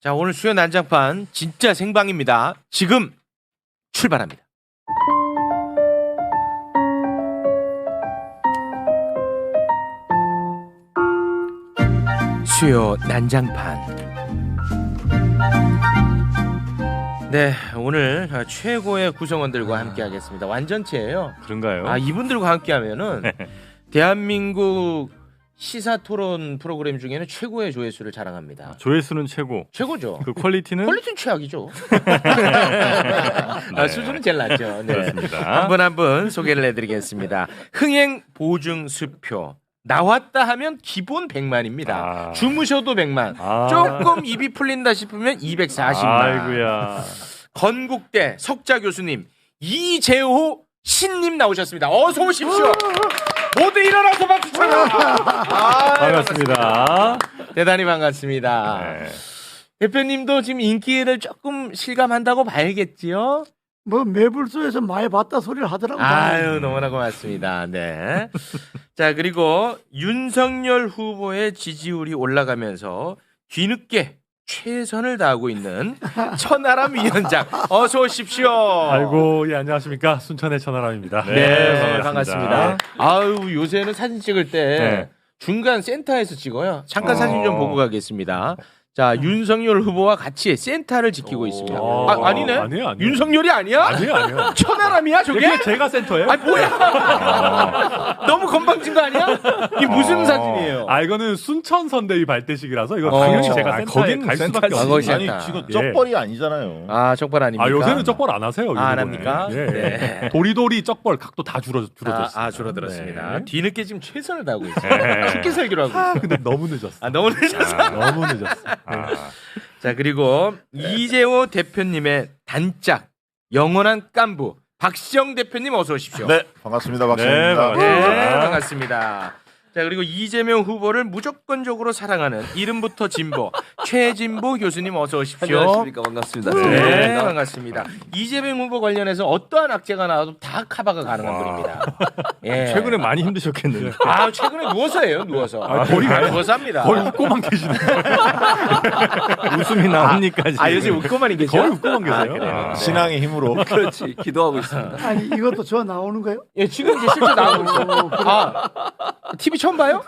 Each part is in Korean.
자, 오늘 수요 난장판 진짜 생방입니다. 지금 출발합니다. 수요 난장판. 네, 오늘 최고의 구성원들과 함께하겠습니다. 완전체예요. 그런가요? 아, 이분들과 함께하면은 대한민국 시사 토론 프로그램 중에는 최고의 조회수를 자랑합니다. 조회수는 최고. 최고죠. 그 퀄리티는? 퀄리티는 최악이죠. 네. 수준은 제일 낮죠. 네. 그렇습니다. 한 분 한 분 소개를 해드리겠습니다. 흥행 보증 수표. 나왔다 하면 기본 100만입니다. 아. 주무셔도 100만. 아. 조금 입이 풀린다 싶으면 240만. 아이고야. 건국대 석자 교수님 이재호 신님 나오셨습니다. 어서 오십시오. 모두 일어나서 박수 쳐요. 반갑습니다. 대단히 반갑습니다. 네. 대표님도 지금 인기를 조금 실감한다고 봐야겠지요? 뭐 매불소에서 많이 봤다 소리를 하더라고요. 아유, 너무나 고맙습니다. 네. 자, 그리고 윤석열 후보의 지지율이 올라가면서 뒤늦게 최선을 다하고 있는 천하람 위원장 어서 오십시오. 아이고, 예, 안녕하십니까. 순천의 천하람입니다. 네, 반갑습니다. 아유, 요새는 사진 찍을 때 네. 중간 센터에서 찍어요. 잠깐 사진 좀 보고 가겠습니다. 자, 윤석열 후보와 같이 센터를 지키고 있습니다. 아니네. 아니에요. 윤석열이 아니야? 아니에요. 천하람이야, 저게? 이게 제가 센터예요? 아니, 뭐야? 너무 건방진 거 아니야? 이게 무슨 사진이에요? 아, 이거는 순천 선대위 발대식이라서 이거 당연히 제가 센터에 갈 수밖에 거기 없어요. 센터. 아니 지금 쩍벌이 아니잖아요. 아, 적발 아닙니까? 아, 요새는 쩍벌 안 하세요. 아, 안 유튜브는. 합니까? 예, 예. 네. 도리도리 쩍벌 각도 다 줄어졌어요. 줄어들었습니다. 네. 뒤늦게 지금 최선을 다하고 있어요. 쉽게 살기로 하고 있어요. 근데 너무 늦었어. 아, 너무 늦었어. 너무 늦었어. 자, 그리고 이재호 대표님의 단짝 영원한 깐부 박시영 대표님 어서 오십시오. 네, 반갑습니다. 네, 박수입니다. 네, 반갑습니다. 자, 그리고 이재명 후보를 무조건적으로 사랑하는 이름부터 진보 최진보 교수님 어서 오십시오. 안녕하십니까. 반갑습니다. 네, 반갑습니다. 이재명 후보 관련해서 어떠한 악재가 나와도 다 커버가 가능한 분입니다. 예. 최근에 많이 힘드셨겠는데. 아, 최근에 누워서 해요. 누워서. 거의 누워서 합니다. 거의 웃고만 계시는 거예요. 웃음이 나옵니까? 아, 요새 웃고만 계세요? 거의 웃고만 계세요. 그래요? 신앙의 힘으로. 그렇지. 기도하고 있습니다. 아니 이것도 저 나오는 거예요? 예, 지금 이제 실제 나오고 있어요. 아, TV 처음 봐요?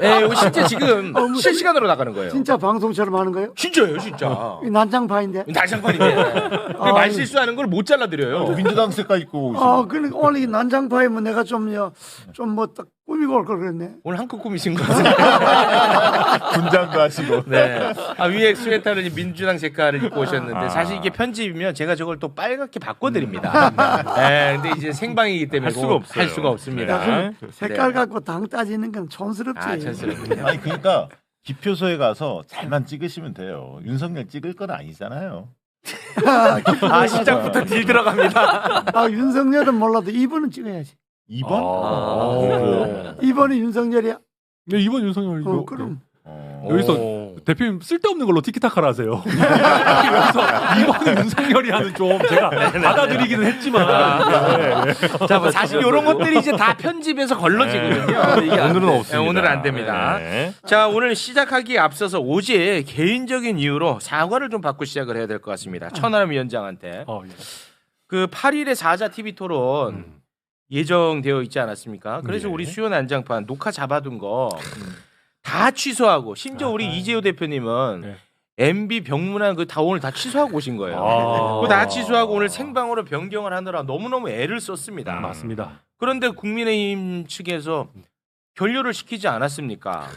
예, 이거 실제 지금 실시간으로 나가는 거예요. 진짜 방송처럼 하는 거예요? 진짜예요, 진짜. 이 난장판인데. 난장판인데. 아, 말 실수하는 걸 못 잘라드려요. 민주당 색깔 입고 오시는. 아, 그러니까 오늘 이 난장판이면 내가 좀뭐딱 꾸미고 올 걸 그랬네. 오늘 한껏 꾸미신 것 같은데. 군장도 하시고. 네. 아, 위에 스웨터를 이제 민주당 색깔을 입고 오셨는데 사실 이게 편집이면 제가 저걸 또 빨갛게 바꿔드립니다. 네, 근데 이제 생방이기 때문에 할 수가 그거 없어요. 할 수가 없습니다. 네. 색깔 갖고 당 따지는 건 촌스럽지. 아, 촌스럽군요. 아니 그러니까 기표소에 가서 잘만 찍으시면 돼요. 윤석열 찍을 건 아니잖아요. 아, 시작부터 딜 들어갑니다. 아, 윤석열은 몰라도 2번은 찍어야지. 2번? 아. 2번이 윤석열이야. 네, 이번 윤석열 이거 그럼. 여기서 오. 대표님 쓸데없는 걸로 티키타카를 하세요. 여기서 이번 윤석열이 하는 좀 제가 받아들이기는 했지만 네. 자, 뭐 사실 이런 것들이 이제 다 편집에서 걸러지거든요. 이게 안 오늘은 돼. 없습니다. 네, 오늘은 안 됩니다. 네. 자, 오늘 시작하기에 앞서서 오직 개인적인 이유로 사과를 좀 받고 시작을 해야 될 것 같습니다. 천하람 위원장한테. 예. 그 8일에 4자 TV 토론 예정되어 있지 않았습니까? 그래서 네. 우리 수요 난장판 녹화 잡아둔 거 다 취소하고 심지어 우리 이재호 대표님은 네. MB 병문안 그 다 오늘 다 취소하고 오신 거예요. 아. 그거 다 취소하고 오늘 생방으로 변경을 하느라 너무너무 애를 썼습니다. 맞습니다. 그런데 국민의힘 측에서 결렬을 시키지 않았습니까?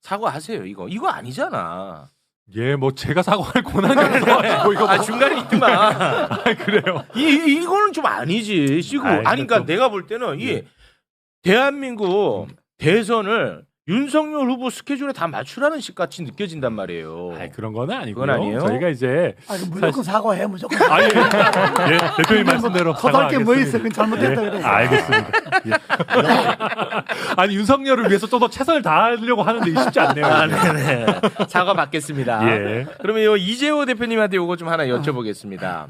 사과하세요. 이거 아니잖아. 예, 뭐 제가 사과할 권한이 없어가지고 이거 아, 중간에 있더만. 그래요. 이거는 좀 아니지. 시고. 아이, 아니, 그러니까 또- 내가 볼 때는 이 대한민국 대선을 윤석열 후보 스케줄에 다 맞추라는 식 같이 느껴진단 말이에요. 아이, 그런 건 아니고요. 그건 아니에요? 저희가 이제 아니, 무조건 사과해, 무조건. 아니, 예, 대표님 말씀대로 허tal 게 뭐 있어? 사과하겠습니다. 그건 잘못했다 예, 그래. 알겠습니다. 예. 아니 윤석열을 위해서 좀 더 최선을 다하려고 하는데 이게 쉽지 않네요. 아, 네네. 사과 받겠습니다. 예. 그러면 요 이재호 대표님한테 요거 좀 하나 여쭤보겠습니다.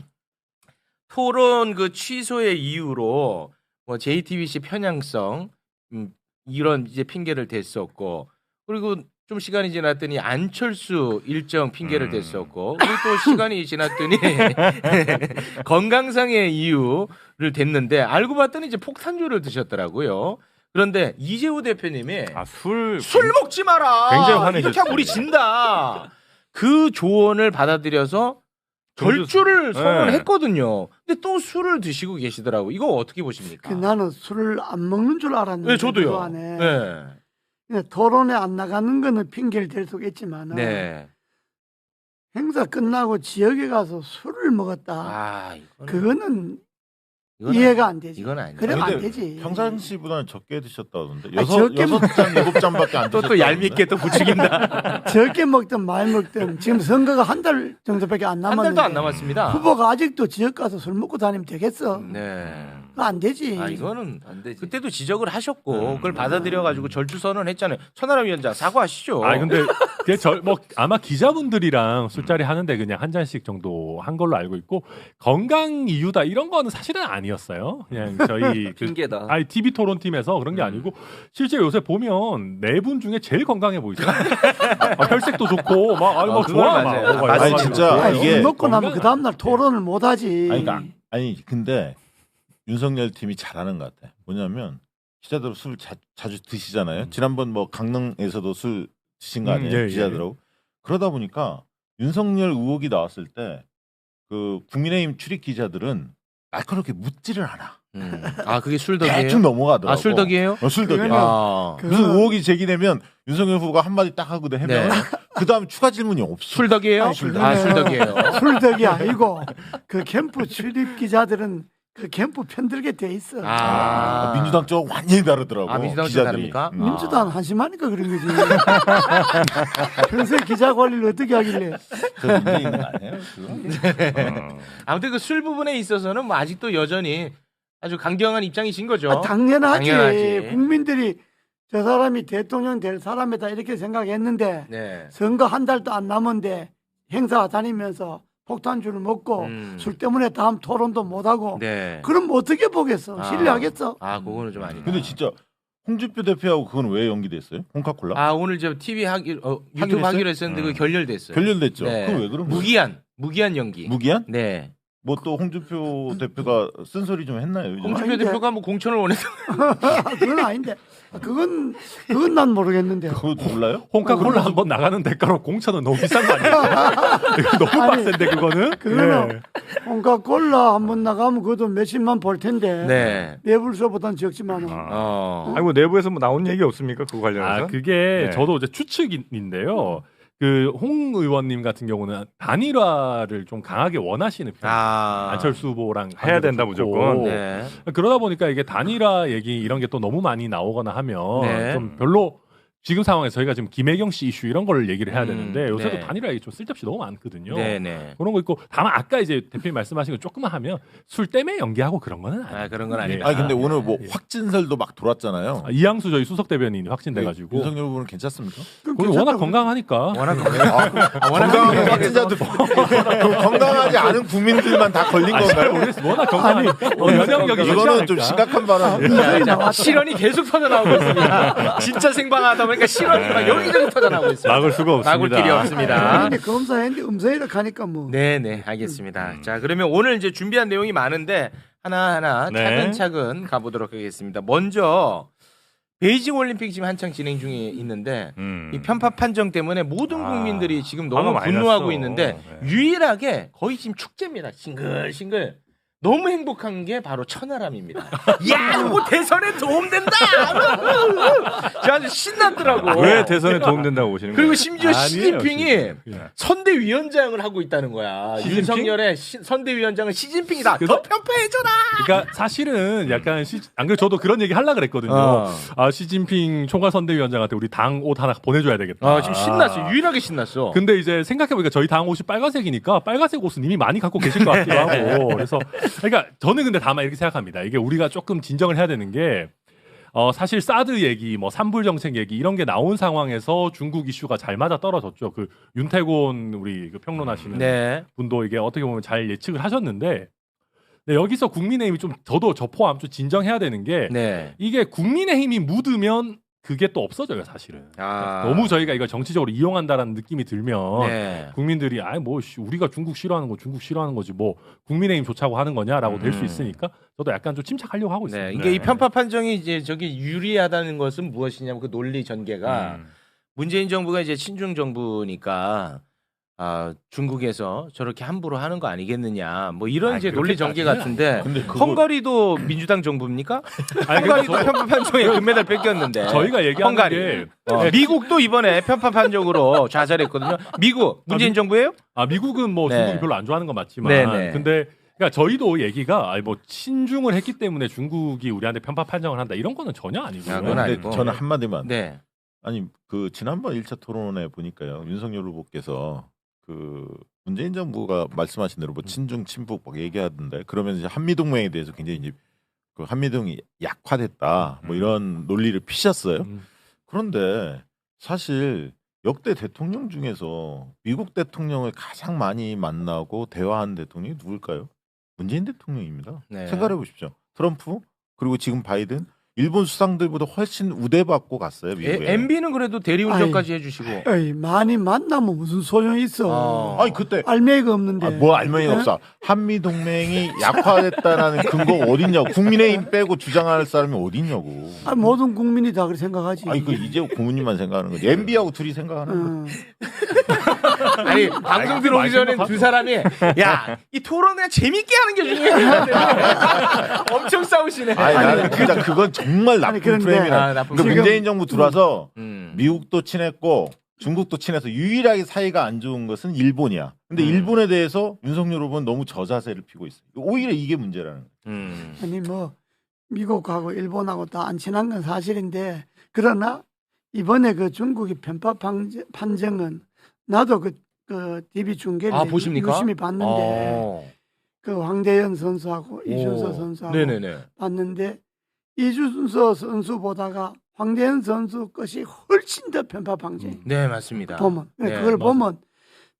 토론 그 취소의 이유로 뭐 JTBC 편향성 이런 이제 핑계를 댔었고 그리고 좀 시간이 지났더니 안철수 일정 핑계를 댔었고 그리고 또 시간이 지났더니 건강상의 이유를 댔는데 알고 봤더니 이제 폭탄주를 드셨더라고요. 그런데 이재호 대표님이 술 먹지 마라. 굉장히 화내셨어요. 이렇게 하면 우리 진다. 그 조언을 받아들여서 절주를 선언을 했거든요. 근데 또 술을 드시고 계시더라고. 이거 어떻게 보십니까? 나는 술을 안 먹는 줄 알았는데 네, 저도요. 그거 안에. 네. 토론에 안 나가는 거는 핑계를 댈 수가 있지만 네. 행사 끝나고 지역에 가서 술을 먹었다. 아, 그거는 이건 이해가 안 되지. 이건 아니죠. 그러면 안 근데 되지. 평상시보다는 적게 드셨다던데. 아니, 적게 6잔 7잔밖에 안 드셨다. 또 얄밉게 또 부추긴다. 적게 먹든 많이 먹든 지금 선거가 한 달 정도밖에 안 한 남았는데 달도 안 남았습니다. 후보가 아직도 지역 가서 술 먹고 다니면 되겠어? 네. 그거 안 되지. 아 이거는 안 되지. 그때도 지적을 하셨고 그걸 받아들여 가지고 절주 선언했잖아요. 천하람 위원장 사과하시죠. 아 근데 그게 뭐 아마 기자분들이랑 술자리 하는데 그냥 한 잔씩 정도 한 걸로 알고 있고 건강 이유다 이런 거는 사실은 아니었어요. 그냥 저희 핑계다. 아니 TV 토론팀에서 그런 게 아니고 실제 요새 보면 네 분 중에 제일 건강해 보이죠. 혈색도 좋고 막 아니 뭐 그건 좋아 맞아요. 막 맞아요. 아니, 진짜 아니, 이게 술 먹고 나면 건강은- 그 다음날 토론을 못 하지. 아니 근데 윤석열 팀이 잘하는 것 같아. 뭐냐면 기자들 술 자주 드시잖아요. 지난번 뭐 강릉에서도 술 드신 거 아니에요? 예, 예. 기자들하고. 그러다 보니까 윤석열 의혹이 나왔을 때 그 국민의힘 출입 기자들은 날카롭게 묻지를 않아. 아 그게 술 덕이에요? 대충 넘어가더라고. 아 술 덕이에요? 술 덕이야. 그거는- 아, 그- 무슨 의혹이 제기되면 윤석열 후보가 한마디 딱 하고 하면 네. 그 다음 추가 질문이 없어. 술 덕이에요? 아니, 술 덕이에요. 술덕이 아니고 그 캠프 출입 기자들은 그 캠프 편들게 돼 있어. 아. 민주당 쪽 완전히 다르더라고. 아, 민주당 쪽 기자들이. 다릅니까? 민주당 한심하니까 그런 거지. 평소에 기자 관리를 어떻게 하길래. 저 문제 있는 거 아니에요? 그거? 아무튼 그 술 부분에 있어서는 뭐 아직도 여전히 아주 강경한 입장이신 거죠. 아, 당연하지. 당연하지. 국민들이 저 사람이 대통령 될 사람이다 이렇게 생각했는데 네. 선거 한 달도 안 남았는데 행사 다니면서 폭탄주를 먹고 술 때문에 다음 토론도 못하고 네. 그럼 어떻게 보겠어? 아. 신뢰하겠어? 아, 그거는 좀 아니다. 근데 진짜 홍준표 대표하고 그건 왜 연기됐어요? 홍카콜라? 아, 오늘 저 TV 유튜브 하기로 하기로 했었는데 그 결렬됐어요. 결렬됐죠. 네. 그건 왜 그런 거예요? 무기한 연기. 무기한? 네. 뭐 또 홍준표 대표가 쓴소리 좀 했나요? 요즘? 홍준표 아닌데. 대표가 뭐 공천을 원해서 그건 아닌데. 그건 난 모르겠는데. 그거 몰라요? 홍카콜라 한번 나가는 대가로 공천은 너무 비싼 거 아니에요? 이거 너무 아니, 빡센데 그거는. 그거는 예. 홍카콜라 한번 나가면 그것도 몇십만 벌 텐데. 네. 내불소보단 적지만. 아니 뭐 내부에서 뭐 나온 얘기 없습니까? 그거 관련해서? 아 그게 네. 저도 이제 추측인데요. 그 홍 의원님 같은 경우는 단일화를 좀 강하게 원하시는 편이에요. 아. 안철수 후보랑 해야 된다, 관계도 좋고. 무조건. 네. 그러다 보니까 이게 단일화 얘기 이런 게 또 너무 많이 나오거나 하면 네. 좀 별로 지금 상황에서 저희가 지금 김혜경 씨 이슈 이런 거를 얘기를 해야 되는데 요새도 네. 단일화 얘기 좀 쓸데없이 너무 많거든요. 네네. 그런 거 있고 다만 아까 이제 대표님 말씀하신 거 조금만 하면 술 때문에 연기하고 그런 거는 아니에요. 아, 그런 건 아니다. 아니 근데 오늘 뭐 예. 확진설도 막 돌았잖아요. 이양수 저희 수석 대변인이 확진돼가지고 윤석열 후보는 괜찮습니까? 거기 워낙 건강하니까 워낙 건강한 확진자들 건강하지 않은 국민들만 다 걸린 잘 건가요? 모르겠어. 워낙 건강하니까 면역력이 좋지 이거는 좀 않을까? 심각한 발언. 자, 실언이 계속 터져나오고 있습니다. 진짜 생방하다 보니까 실언이 막 여기저기 터져나오고 있어요. 막을 수가 없습니다. 막을 길이 없습니다. 근데 검사했는데 음성이라 가니까 뭐. 네네, 알겠습니다. 자, 그러면 오늘 이제 준비한 내용이 많은데 하나하나 네. 차근차근 가보도록 하겠습니다. 먼저 베이징 올림픽 지금 한창 진행 중에 있는데 이 편파 판정 때문에 모든 국민들이 지금 너무 화가 많이 분노하고 났어. 있는데 네. 유일하게 거의 지금 축제입니다. 싱글싱글. 너무 행복한 게 바로 천하람입니다. 야, 뭐 대선에 도움된다. 저 아주 신났더라고. 왜 대선에 도움된다고 보시는 거예요? 그리고 심지어 아니에요, 시진핑이 진짜. 선대위원장을 하고 있다는 거야. 시진핑? 윤석열의 선대위원장은 시진핑이다. 그래서- 더 편파해줘라. 그러니까 사실은 약간 안 그래 저도 그런 얘기 하려 그랬거든요. 아 시진핑 총괄선대위원장한테 우리 당 옷 하나 보내줘야 되겠다. 지금 신났어. 유일하게 신났어. 근데 이제 생각해보니까 저희 당 옷이 빨간색이니까 빨간색 옷은 이미 많이 갖고 계실 것 같기도 하고 그래서 그러니까 저는 근데 다만 이렇게 생각합니다. 이게 우리가 조금 진정을 해야 되는 게 사실 사드 얘기, 뭐 산불 정책 얘기 이런 게 나온 상황에서 중국 이슈가 잘 맞아 떨어졌죠. 그 윤태곤 우리 그 평론하시는 네. 분도 이게 어떻게 보면 잘 예측을 하셨는데 네, 여기서 국민의힘이 좀 저도 저 포함 좀 진정해야 되는 게 네. 이게 국민의힘이 묻으면 그게 또 없어져요 사실은. 아. 너무 저희가 이걸 정치적으로 이용한다라는 느낌이 들면 네. 국민들이 뭐 우리가 중국 싫어하는 거 중국 싫어하는 거지 뭐 국민의힘 좋자고 하는 거냐라고 될 수 있으니까 저도 약간 좀 침착하려고 하고 있습니다. 네. 이게 이 편파 판정이 이제 저기 유리하다는 것은 무엇이냐면 그 논리 전개가 문재인 정부가 이제 친중 정부니까 중국에서 저렇게 함부로 하는 거 아니겠느냐 뭐 이런 이제 논리 전개 같은데 근데 그거 헝가리도 민주당 정부입니까? 아니, 헝가리도 그래서 편파 판정에 금메달 뺏겼는데 저희가 얘기하는 헝가리. 게 미국도 이번에 편파 판정으로 좌절했거든요. 미국 문재인 정부예요? 미국은 뭐 네. 중국이 별로 안 좋아하는 건 맞지만 네네. 근데 그러니까 저희도 얘기가 뭐 친중을 했기 때문에 중국이 우리한테 편파 판정을 한다 이런 거는 전혀 아니고요. 아, 그건 근데 아니고. 저는 한마디만 네. 아니 그 지난번 1차 토론회 보니까요 윤석열 후보께서 그 문재인 정부가 말씀하신 대로 뭐 친중 친북 막 얘기하던데 그러면 이제 한미 동맹에 대해서 굉장히 이제 그 한미 동맹이 약화됐다 뭐 이런 논리를 피셨어요. 그런데 사실 역대 대통령 중에서 미국 대통령을 가장 많이 만나고 대화한 대통령이 누굴까요? 문재인 대통령입니다. 네. 생각해 보십시오. 트럼프 그리고 지금 바이든 일본 수상들보다 훨씬 우대받고 갔어요 미국에. MB는 그래도 대리운전까지 해주시고. 에이, 많이 만나면 무슨 소용이 있어. 아니 그때 알맹이가 없는데. 뭐 알맹이가 네? 없어. 한미 동맹이 약화됐다라는 근거가 어딨냐고. 국민의힘 빼고 주장할 사람이 어딨냐고. 모든 국민이 다 그렇게 생각하지. 아니 그 이재호 고문님만 생각하는 거지. MB하고 둘이 생각하는 거. 아니 방송 들어오기 전에 두 사람이 야 이 토론 그냥 재밌게 하는 게 중요해. 엄청 싸우시네. 아니 나는 진짜 그건 정말 나쁜 그런데- 프레임이라. 나쁜 그 프레임. 문재인 정부 들어와서 음. 미국도 친했고 중국도 친해서 유일하게 사이가 안 좋은 것은 일본이야. 근데 일본에 대해서 윤석열 후보는 너무 저자세를 피고 있어요. 오히려 이게 문제라는 거예요. 아니 뭐 미국하고 일본하고 다 안 친한 건 사실인데 그러나 이번에 그 중국이 편파 판정은 나도 그 TV 중계를 보십니까? 유심히 봤는데 그 황대현 선수하고 이준서 선수하고 네네네. 봤는데 이준서 선수보다가 황대현 선수 것이 훨씬 더 편파 판정. 네 맞습니다. 보면 네, 그걸 맞아요. 보면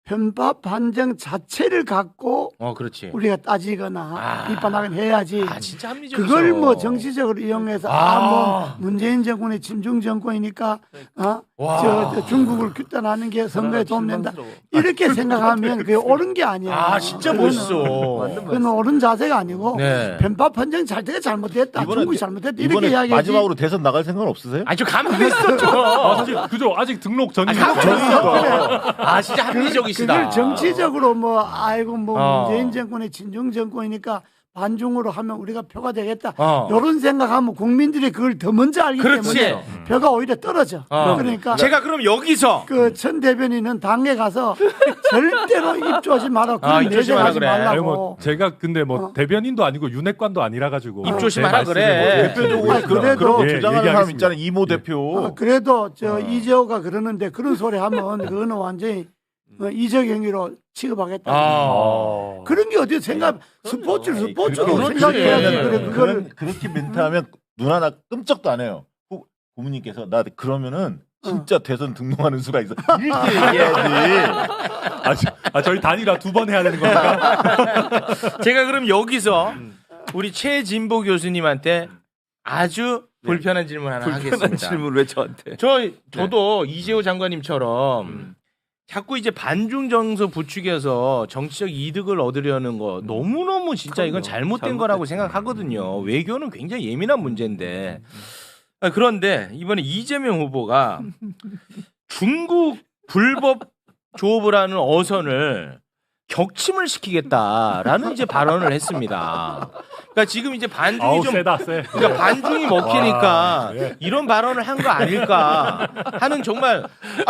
편파 판정 자체를 갖고 그렇지. 우리가 따지거나 비판하거나 해야지. 진짜 합리적이죠. 그걸 뭐 정치적으로 이용해서 아. 뭐 문재인 정권이 친중 정권이니까 와. 저 중국을 규탄하는 게 선거에 도움된다 이렇게 생각하면 그게 옳은 게 아니야. 진짜 그거는- 멋있어. 그건 옳은 자세가 아니고 네. 편파 판정 자체가 잘못됐다. 이번에 중국이 잘못됐다 이렇게 이번에 이야기하지. 마지막으로 대선 나갈 생각 없으세요? 좀 가만히 있어 좀. 사실 그죠 아직 등록 전이고 진짜 합리적이시다. 그걸 정치적으로 뭐 아이고 뭐 어. 문재인 정권의 친중 정권이니까 반중으로 하면 우리가 표가 되겠다. 어. 이런 생각하면 국민들이 그걸 더 먼저 알기 그렇지. 때문에 표가 오히려 떨어져. 그러니까 제가 그럼 여기서 그 천 대변인은 당에 가서 절대로 입조하지 마라. 그런 입조하지 마라 내색하지 그래. 아니 말라고. 뭐 제가 근데 뭐 대변인도 아니고 윤핵관도 아니라 가지고 입 조심하라 제 그래. 말씀을 뭐 대표적으로 아니, 그래도- 그런 예, 주장하는 사람 얘기하겠습니다. 있잖아요. 이모 대표. 그래도 저 이재호가 그러는데 그런 소리 하면 그거는 완전히 이적 행위로 취급하겠다. 그런 게 어디 생각 스포츠로 그렇지. 생각해야지. 그래 그런 그거를 그렇게 멘트하면 눈 하나 끔찍도 안 해요. 고모님께서 나 그러면은 진짜 대선 등록하는 수가 있어. 이렇게 얘기해야지. 저희 단일화 2번 해야 되는 겁니까? 제가 그럼 여기서 우리 최진보 교수님한테 아주 불편한 질문 하나 하겠습니다. 불편한 질문 왜 저한테? 저도 이재호 장관님처럼 자꾸 이제 반중 정서 부추겨서 정치적 이득을 얻으려는 거 너무너무 진짜 이건 잘못된 거라고 생각하거든요. 외교는 굉장히 예민한 문제인데. 그런데 이번에 이재명 후보가 중국 불법 조업을 하는 어선을 격침을 시키겠다라는 이제 발언을 했습니다. 그러니까 지금 이제 반중이 아우 좀 세다 세. 그러니까 반중이 먹히니까 와, 네. 이런 발언을 한 거 아닐까 하는 정말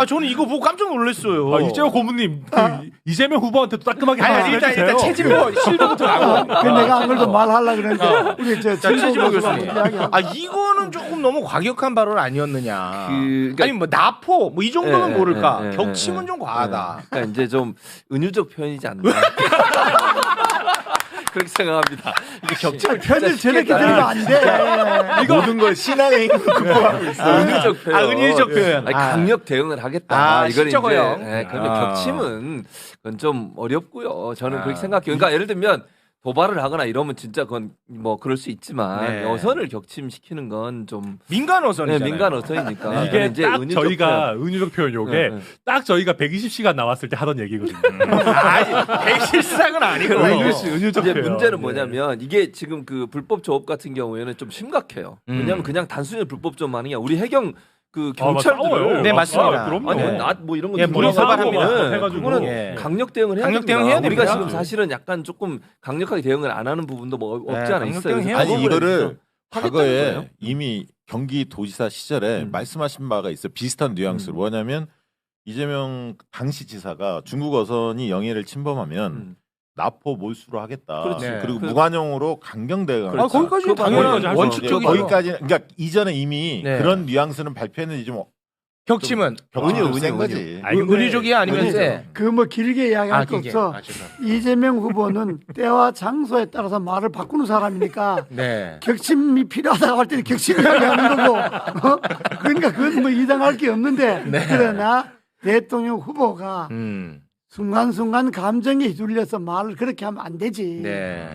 저는 이거 보고 깜짝 놀랐어요. 이재호 고문님 그 이재명 후보한테도 따끔하게 아니 일단 말씀해주세요. 최진보 실도부터 가고. 그 내가 안 그래도 말하려고 그랬는데 우리 저 최진보 교수가 교수님. 이야기하고 이거는 조금 너무 과격한 발언 아니었느냐. 그러니까- 아니 뭐 나포 뭐 이 정도는 예, 모를까. 예, 예, 격침은 예, 좀 과하다. 그러니까 이제 좀 은유적 표현이지 않나. 그렇게 생각합니다. 이게 격침을 편을 저렇게 들으면 안 돼. 모든 걸 신앙의 힘으로 극복하고 있어. 은유적 표현. 은유적 표현. 아니, 강력 대응을 하겠다. 이건 시적 허용. 그런데 격침은 그건 좀 어렵고요. 저는 그렇게 생각해요. 그러니까 예를 들면 도발을 하거나 이러면 진짜 그건 뭐 그럴 수 있지만 네. 어선을 격침시키는 건 좀 민간 어선이잖아요. 민간 어선이니까 네. 이게 이제 딱 은유적 저희가 은유적 표현 요게 네, 네. 딱 저희가 120시간 나왔을 때 하던 얘기거든요. 아니, 백실상은 아니고. 은유적 이제 표현. 문제는 네. 뭐냐면 이게 지금 그 불법 조업 같은 경우에는 좀 심각해요. 왜냐하면 그냥 단순히 불법 조업만이 아니라 우리 해경 그 경찰들 싸워요. 네, 맞습니다. 그럼요. 아니 네. 낫뭐 이런 거 예, 들고 무리 나가면 도발합니다. 해가지고. 그거는 예. 강력 대응을 해야 강력 됩니다. 대응해야 우리가 됩니다. 지금 사실은 약간 조금 강력하게 대응을 안 하는 부분도 뭐 없지 네, 않아 강력 있어요. 대응해야 그래서 아니 그 부분을 이거를 하겠다는 과거에 거예요. 이미 경기도지사 시절에 말씀하신 바가 있어 비슷한 뉘앙스로 뭐냐면 이재명 당시 지사가 중국 어선이 영해를 침범하면 납포 몰수로 하겠다. 그렇지. 네. 그리고 그렇죠. 무관용으로 강경 대응. 아, 거기까지 당연한 거기까지 할 수 원칙적이죠. 있죠. 거기까지 그러니까 이전에 이미 네. 그런 뉘앙스는 발표했는지 좀 격침은 격침은 센 은유. 거지. 아니, 근데 의리적이야 아니면 아니, 세? 그 뭐 길게 이야기할 거 기계. 없어. 이재명 후보는 때와 장소에 따라서 말을 바꾸는 사람이니까 네. 격침이 필요하다고 할 때는 격침 이야기하는 거고 그러니까 그건 뭐 이당할 게 없는데 그러나 대통령 후보가 순간순간 감정에 휘둘려서 말을 그렇게 하면 안 되지. 네.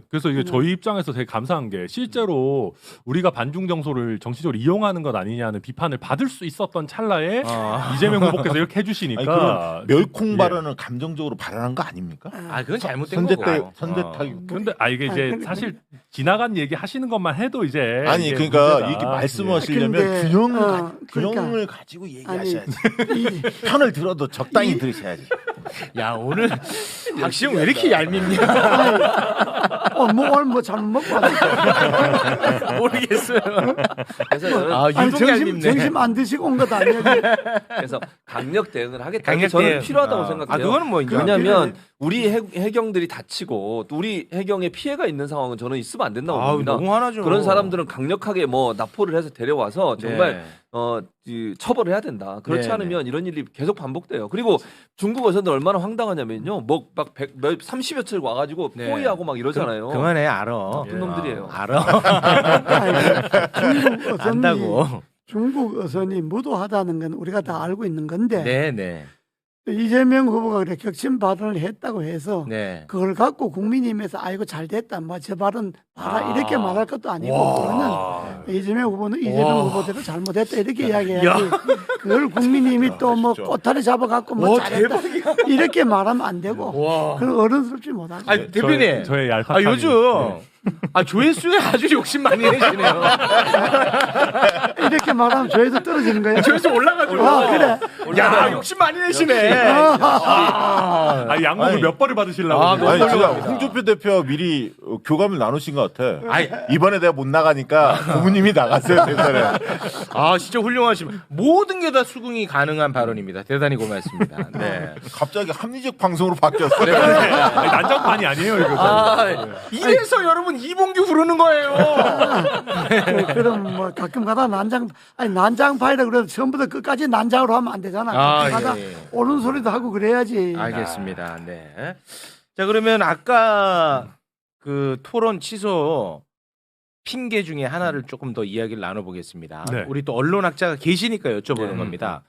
그래서 이게 저희 입장에서 되게 감사한 게 실제로 우리가 반중 정서를 정치적으로 이용하는 것 아니냐는 비판을 받을 수 있었던 찰나에 이재명 후보께서 이렇게 해주시니까 아니, 그럼 멸콩 예. 발언을 감정적으로 발언한 거 아닙니까? 아, 그건 잘못된 선제 거고. 때 선제 타기. 그런데 이게 이제 사실 지나간 얘기 하시는 것만 해도 이제 아니 이게 그러니까 문제다. 이렇게 예. 말씀하시려면 근데, 균형을 가지고 얘기하셔야지. 이, 편을 들어도 적당히 들으셔야지. 야, 오늘 박시영 왜 이렇게 얄밉냐? 뭐 오늘 뭐 잘못 먹고 왔어. 모르겠어요. 그래서 저는 아, 아니 유독 얄밉네. 점심 안 드시고 온 것도 아니에요. 그래서 강력 대응을 하겠다. 강력 저는 대응. 필요하다고 아, 생각해요. 그거는 뭐 인정. 왜냐하면 우리 해경들이 다치고 또 우리 해경에 피해가 있는 상황은 저는 있으면 안 된다고 아, 봅니다. 너무 화나죠. 그런 사람들은 강력하게 뭐 납포를 해서 데려와서 정말 네. 처벌을 해야 된다. 그렇지 네, 않으면 이런 일이 계속 반복돼요. 그리고 중국 어선들 얼마나 황당하냐면요. 뭐막 30여 척 와가지고 네. 포위하고 막 이러잖아요. 그만해, 알아. 나쁜 놈들이에요. 알아. 중국 어선이 안다고. 중국 어선이 무도하다는 건 우리가 다 알고 있는 건데 네, 네. 이재명 후보가 그래 격침 발언을 했다고 해서 네. 그걸 갖고 국민의힘에서 아이고 잘 됐다 뭐 저 발언 봐라 아. 이렇게 말할 것도 아니고 와. 그거는 이재명 후보는 이재명 와. 후보대로 잘못했다 이렇게 이야기해야지 그걸 국민의힘이 또 뭐 진짜. 꼬타리 잡아갖고 뭐 와, 잘했다 이렇게 말하면 안 되고 와. 그런 어른스럽지 못하죠. 아니, 대표님. 저의 아, 얄팍함이 요즘 조회수에 아주 욕심 많이 내시네요. 이렇게 말하면 조회수 떨어지는 거예요. 조회수 올라가죠. 아, 그래. 야, 욕심 많이 내시네. 양복을 아니. 몇 벌을 받으시려고 아, 그래요? 아니 진짜 훌륭합니다. 홍준표 대표가 미리 교감을 나누신 것 같아. 아이, 이번에 내가 못 나가니까 부모님이 나갔어요 대선에. 아, 진짜 훌륭하시면 모든 게 다 수긍이 가능한 발언입니다. 대단히 고맙습니다. 네. 갑자기 합리적 방송으로 바뀌었어요. 아니, 난장판이 아니에요 이거. 아, 이래서 여러분 이봉규 부르는 거예요. 그럼 뭐 가끔 가다 난장파이라 그래도 처음부터 끝까지 난장으로 하면 안 되잖아. 아, 가끔 가다 예, 예. 옳은 소리도 하고 그래야지. 알겠습니다. 네. 자, 그러면 아까 그 토론 취소 핑계 중에 하나를 조금 더 이야기를 나눠보겠습니다. 네. 우리 또 언론학자가 계시니까 여쭤보는 네. 겁니다.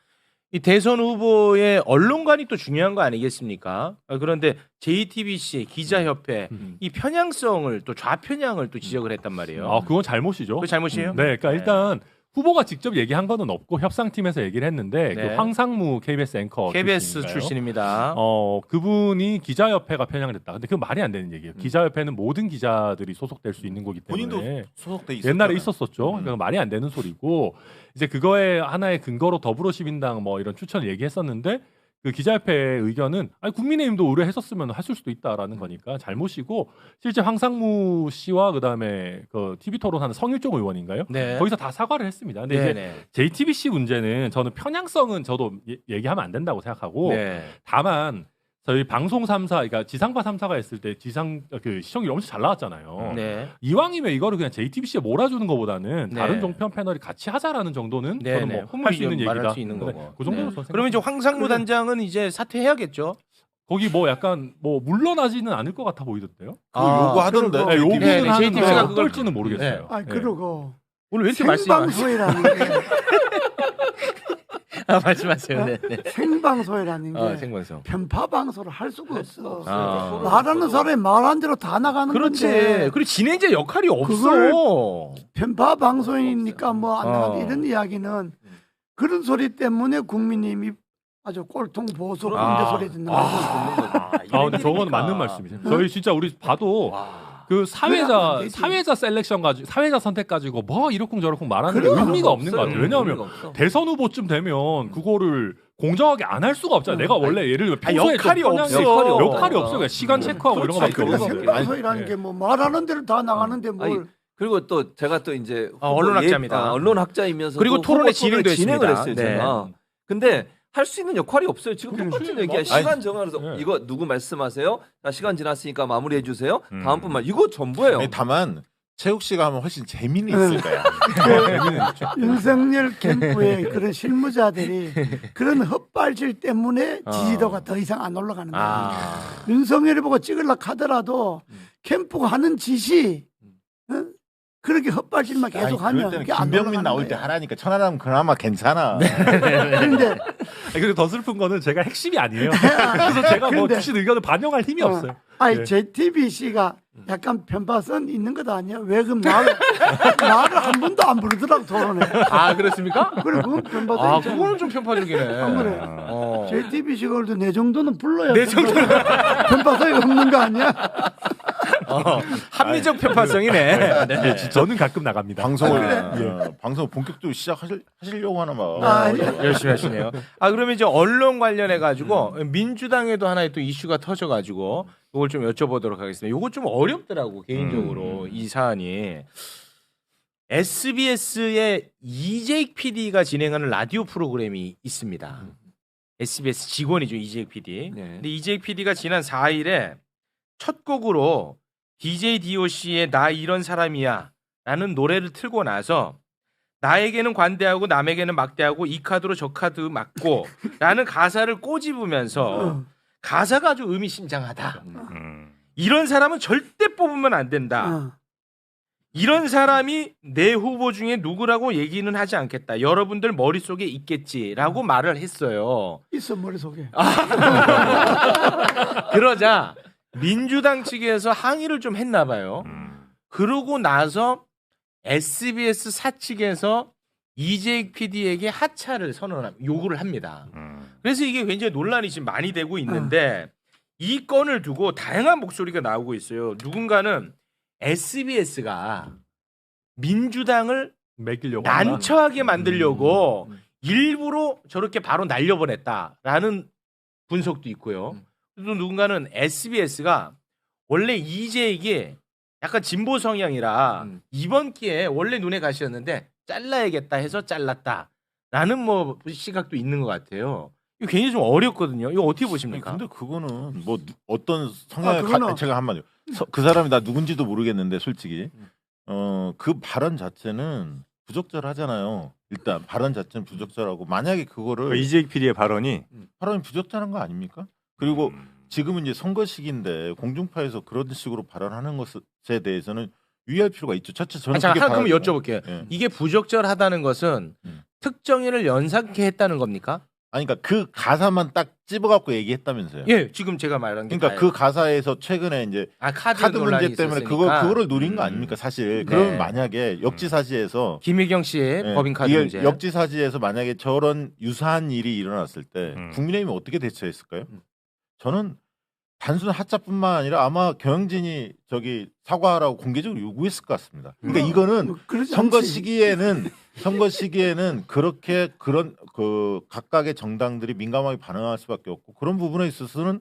이 대선 후보의 언론관이 또 중요한 거 아니겠습니까? 그런데 JTBC 기자협회 이 편향성을 또 좌편향을 또 지적을 했단 말이에요. 아 그건 잘못이죠. 그 잘못이에요? 네, 그러니까 일단 후보가 직접 얘기한 거는 없고 협상팀에서 얘기를 했는데 네. 그 황상무 KBS 앵커 KBS 출신인가요? 출신입니다. 그분이 기자협회가 편향됐다. 근데 그건 말이 안 되는 얘기예요. 기자협회는 모든 기자들이 소속될 수 있는 거기 때문에 본인도 소속돼 있었 옛날에 있었었죠. 그러니까 말이 안 되는 소리고 이제 그거에 하나의 근거로 더불어시민당 뭐 이런 추천을 얘기했었는데 그 기자협회의 의견은 아니 국민의힘도 의뢰했었으면 했을 수도 있다라는 거니까 잘못이고 실제 황상무 씨와 그다음에 그 TV 토론하는 성일종 의원인가요? 네. 거기서 다 사과를 했습니다. 근데 이제 네네. JTBC 문제는 저는 편향성은 저도 얘기하면 안 된다고 생각하고 네. 다만 저희 방송 3사, 그러니까 지상파 3사가 했을 때 그 시청률이 엄청 잘 나왔잖아요. 네. 이왕이면 이거를 그냥 JTBC에 몰아주는 것보다는 네. 다른 종편 패널이 같이 하자라는 정도는 네, 저는 네. 뭐 할 수 있는 말할 얘기다. 수 있는 네, 거고. 그 정도로 네. 저는 그러면 이제 생각합니다. 황상무 단장은 이제 사퇴해야겠죠. 거기 뭐 약간 뭐 물러나지는 않을 것 같아 보이던데요. 요구하던데. 네, 요구는 네, 네, 하는데 JTBC가 그걸- 어떨지는 모르겠어요. 아 네. 그러고 오늘 왜 이렇게 말씀이 많으세요? 생방송이라는 게 말씀하세요. 네. 네. 생방송이라는 게 생방송. 편파 방송을 할 수가 없어. 아. 말하는 사람이 말한 대로 다 나가는 그렇지. 건데 그리고 진행자 역할이 없어. 그걸 편파 방송이니까 뭐 안 나가는 어. 이런 이야기는 그런 소리 때문에 국민님이 아주 꼴통 보수 군대 아. 소리 듣는 거죠. 근데 저건 맞는 말씀이세요. 저희 진짜 우리 봐도 그 그래, 안 되지. 사회자 셀렉션 가지고 사회자 선택 가지고 뭐 이러쿵저러쿵 말하는 게 그래, 의미가 없는 것 같아요. 왜냐하면 의미가 없어. 대선 후보쯤 되면 그거를 공정하게 안 할 수가 없잖아요. 내가 원래 예를 들면 평소에 역할이 좀 없어. 역할이 없어. 그냥 시간 체크하고 이런 거밖에 그러니까 없는 거예요. 생방송이라는 게 뭐 말하는 대로 다 나가는데 뭘 아니, 그리고 또 제가 또 이제 언론학자입니다. 언론학자이면서 그리고 토론회 진행도 진행을 했습니다. 했어요. 네. 제가. 근데 할 수 있는 역할이 없어요. 지금 똑같은 얘기야. 시간 정해서 네. 이거 누구 말씀하세요? 자, 시간 지났으니까 마무리해 주세요. 다음 분만 이거 전부예요. 아니, 다만 최욱 씨가 하면 훨씬 재미는 있을 거야. 윤석열 캠프의 그런 실무자들이 그런 헛발질 때문에 지지도가 더 이상 안 올라가는 거예요. 아. 윤석열을 보고 찍으려고 하더라도 캠프가 하는 짓이 그렇게 헛발질만 계속하면 그럴 이게 때는 안 김병민 올라가는 나올 때 거예요. 하라니까 천하람 그나마 괜찮아. 그런데 그리고 더 슬픈 거는 제가 핵심이 아니에요. 그래서 제가 뭐 근데- 주신 의견을 반영할 힘이 없어요. 아니 예. JTBC가 약간 편파성 있는 것 아니야? 왜 그럼 나를 한 번도 안 부르더라고 토론에. 아 그렇습니까? 그래 그건 편파성 아 있잖아. 그거는 좀 편파적이네. 안 그래. 어. JTBC가 그래도 내 정도는 불러야 내 정도는. 편파성이 없는 거 아니야? 합리적 편파성이네. 네. 저는 가끔 나갑니다. 방송을 방송 본격적으로 시작하시려고 하나 봐. 아니야. 열심히 하시네요. 아 그러면 이제 언론 관련해 가지고 민주당에도 하나의 또 이슈가 터져 가지고 이걸 좀 여쭤보도록 하겠습니다. 이거 좀 어렵더라고 개인적으로 이 사안이. SBS의 이재익 PD가 진행하는 라디오 프로그램이 있습니다. SBS 직원이죠 이재익 PD. 네. 근데 이재익 PD가 지난 4일에 첫 곡으로 DJ DOC의 나 이런 사람이야 라는 노래를 틀고 나서 나에게는 관대하고 남에게는 막대하고 이 카드로 저 카드 맞고 라는 가사를 꼬집으면서 가사가 아주 의미심장하다. 이런 사람은 절대 뽑으면 안 된다. 이런 사람이 내 후보 중에 누구라고 얘기는 하지 않겠다. 여러분들 머릿속에 있겠지라고 말을 했어요. 있어 머릿속에. 그러자 민주당 측에서 항의를 좀 했나 봐요. 그러고 나서 SBS 사측에서 이재익 PD에게 하차를 요구를 합니다. 그래서 이게 굉장히 논란이 지금 많이 되고 있는데 이 건을 두고 다양한 목소리가 나오고 있어요. 누군가는 SBS가 민주당을 매기려고 한다. 난처하게 만들려고 일부러 저렇게 바로 날려보냈다라는 분석도 있고요. 또 누군가는 SBS가 원래 이재익이 약간 진보 성향이라 이번 기회에 원래 눈에 가시였는데 잘라야겠다 해서 잘랐다라는 뭐 시각도 있는 것 같아요. 이거 굉장히 좀 어렵거든요. 이거 어떻게 보십니까? 근데 그거는 뭐 어떤 성향의 그거는- 제가 한마디 그 사람이 나 누군지도 모르겠는데 솔직히 그 발언 자체는 부적절하잖아요. 일단 발언 자체는 부적절하고 만약에 그거를 이재익 PD의 발언이 발언이 부적절한 거 아닙니까? 그리고 지금은 이제 선거 시기인데 공중파에서 그런 식으로 발언하는 것에 대해서는 유의할 필요가 있죠. 첫째 저는 잠깐 그게 그럼 바라거든요. 여쭤볼게요. 예. 이게 부적절하다는 것은 특정인을 연상케 했다는 겁니까? 아니 그러니까 그 가사만 딱 집어갖고 얘기했다면서요. 예, 지금 제가 말한 게 그러니까 그 가사에서 최근에 이제 카드 카드 논란이 문제 때문에 있었으니까. 그거를 노린 거 아닙니까 사실. 네. 그러면 만약에 역지사지에서 김혜경 씨의 예, 법인 카드 이게 문제. 역지사지에서 만약에 저런 유사한 일이 일어났을 때 음. 국민의힘이 어떻게 대처했을까요? 저는 단순 하차뿐만 아니라 아마 경영진이 저기 사과하라고 공개적으로 요구했을 것 같습니다. 그러니까 이거는 뭐 그러지 선거 않지. 시기에는 그렇게 그런 그 각각의 정당들이 민감하게 반응할 수밖에 없고 그런 부분에 있어서는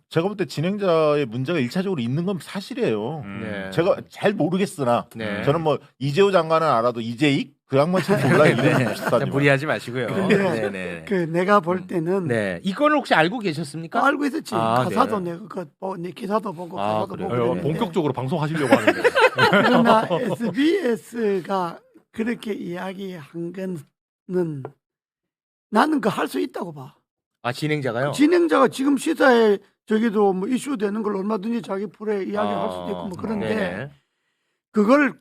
제가 볼 때 진행자의 문제가 일차적으로 있는 건 사실이에요. 네. 제가 잘 모르겠으나 네. 저는 뭐 이재호 장관은 알아도 이재익 그 양반 참 몰라 이름이 네. 비슷하지만 무리하지 마시고요. 근데 네, 네. 그 내가 볼 때는 네. 이 건을 혹시 알고 계셨습니까? 알고 있었지. 아, 가사도 네. 내가 네 기사도 보고 아, 가사도 그래요? 보고 그랬는데 본격적으로 방송하시려고 하는데. 그러나 SBS가 그렇게 이야기한 거는 나는 그 할 수 있다고 봐. 아, 진행자가요? 진행자가 지금 시사에 저기도 뭐 이슈 되는 걸 얼마든지 자기 풀에 이야기를 할 수도 있고 뭐 그런데 네. 그걸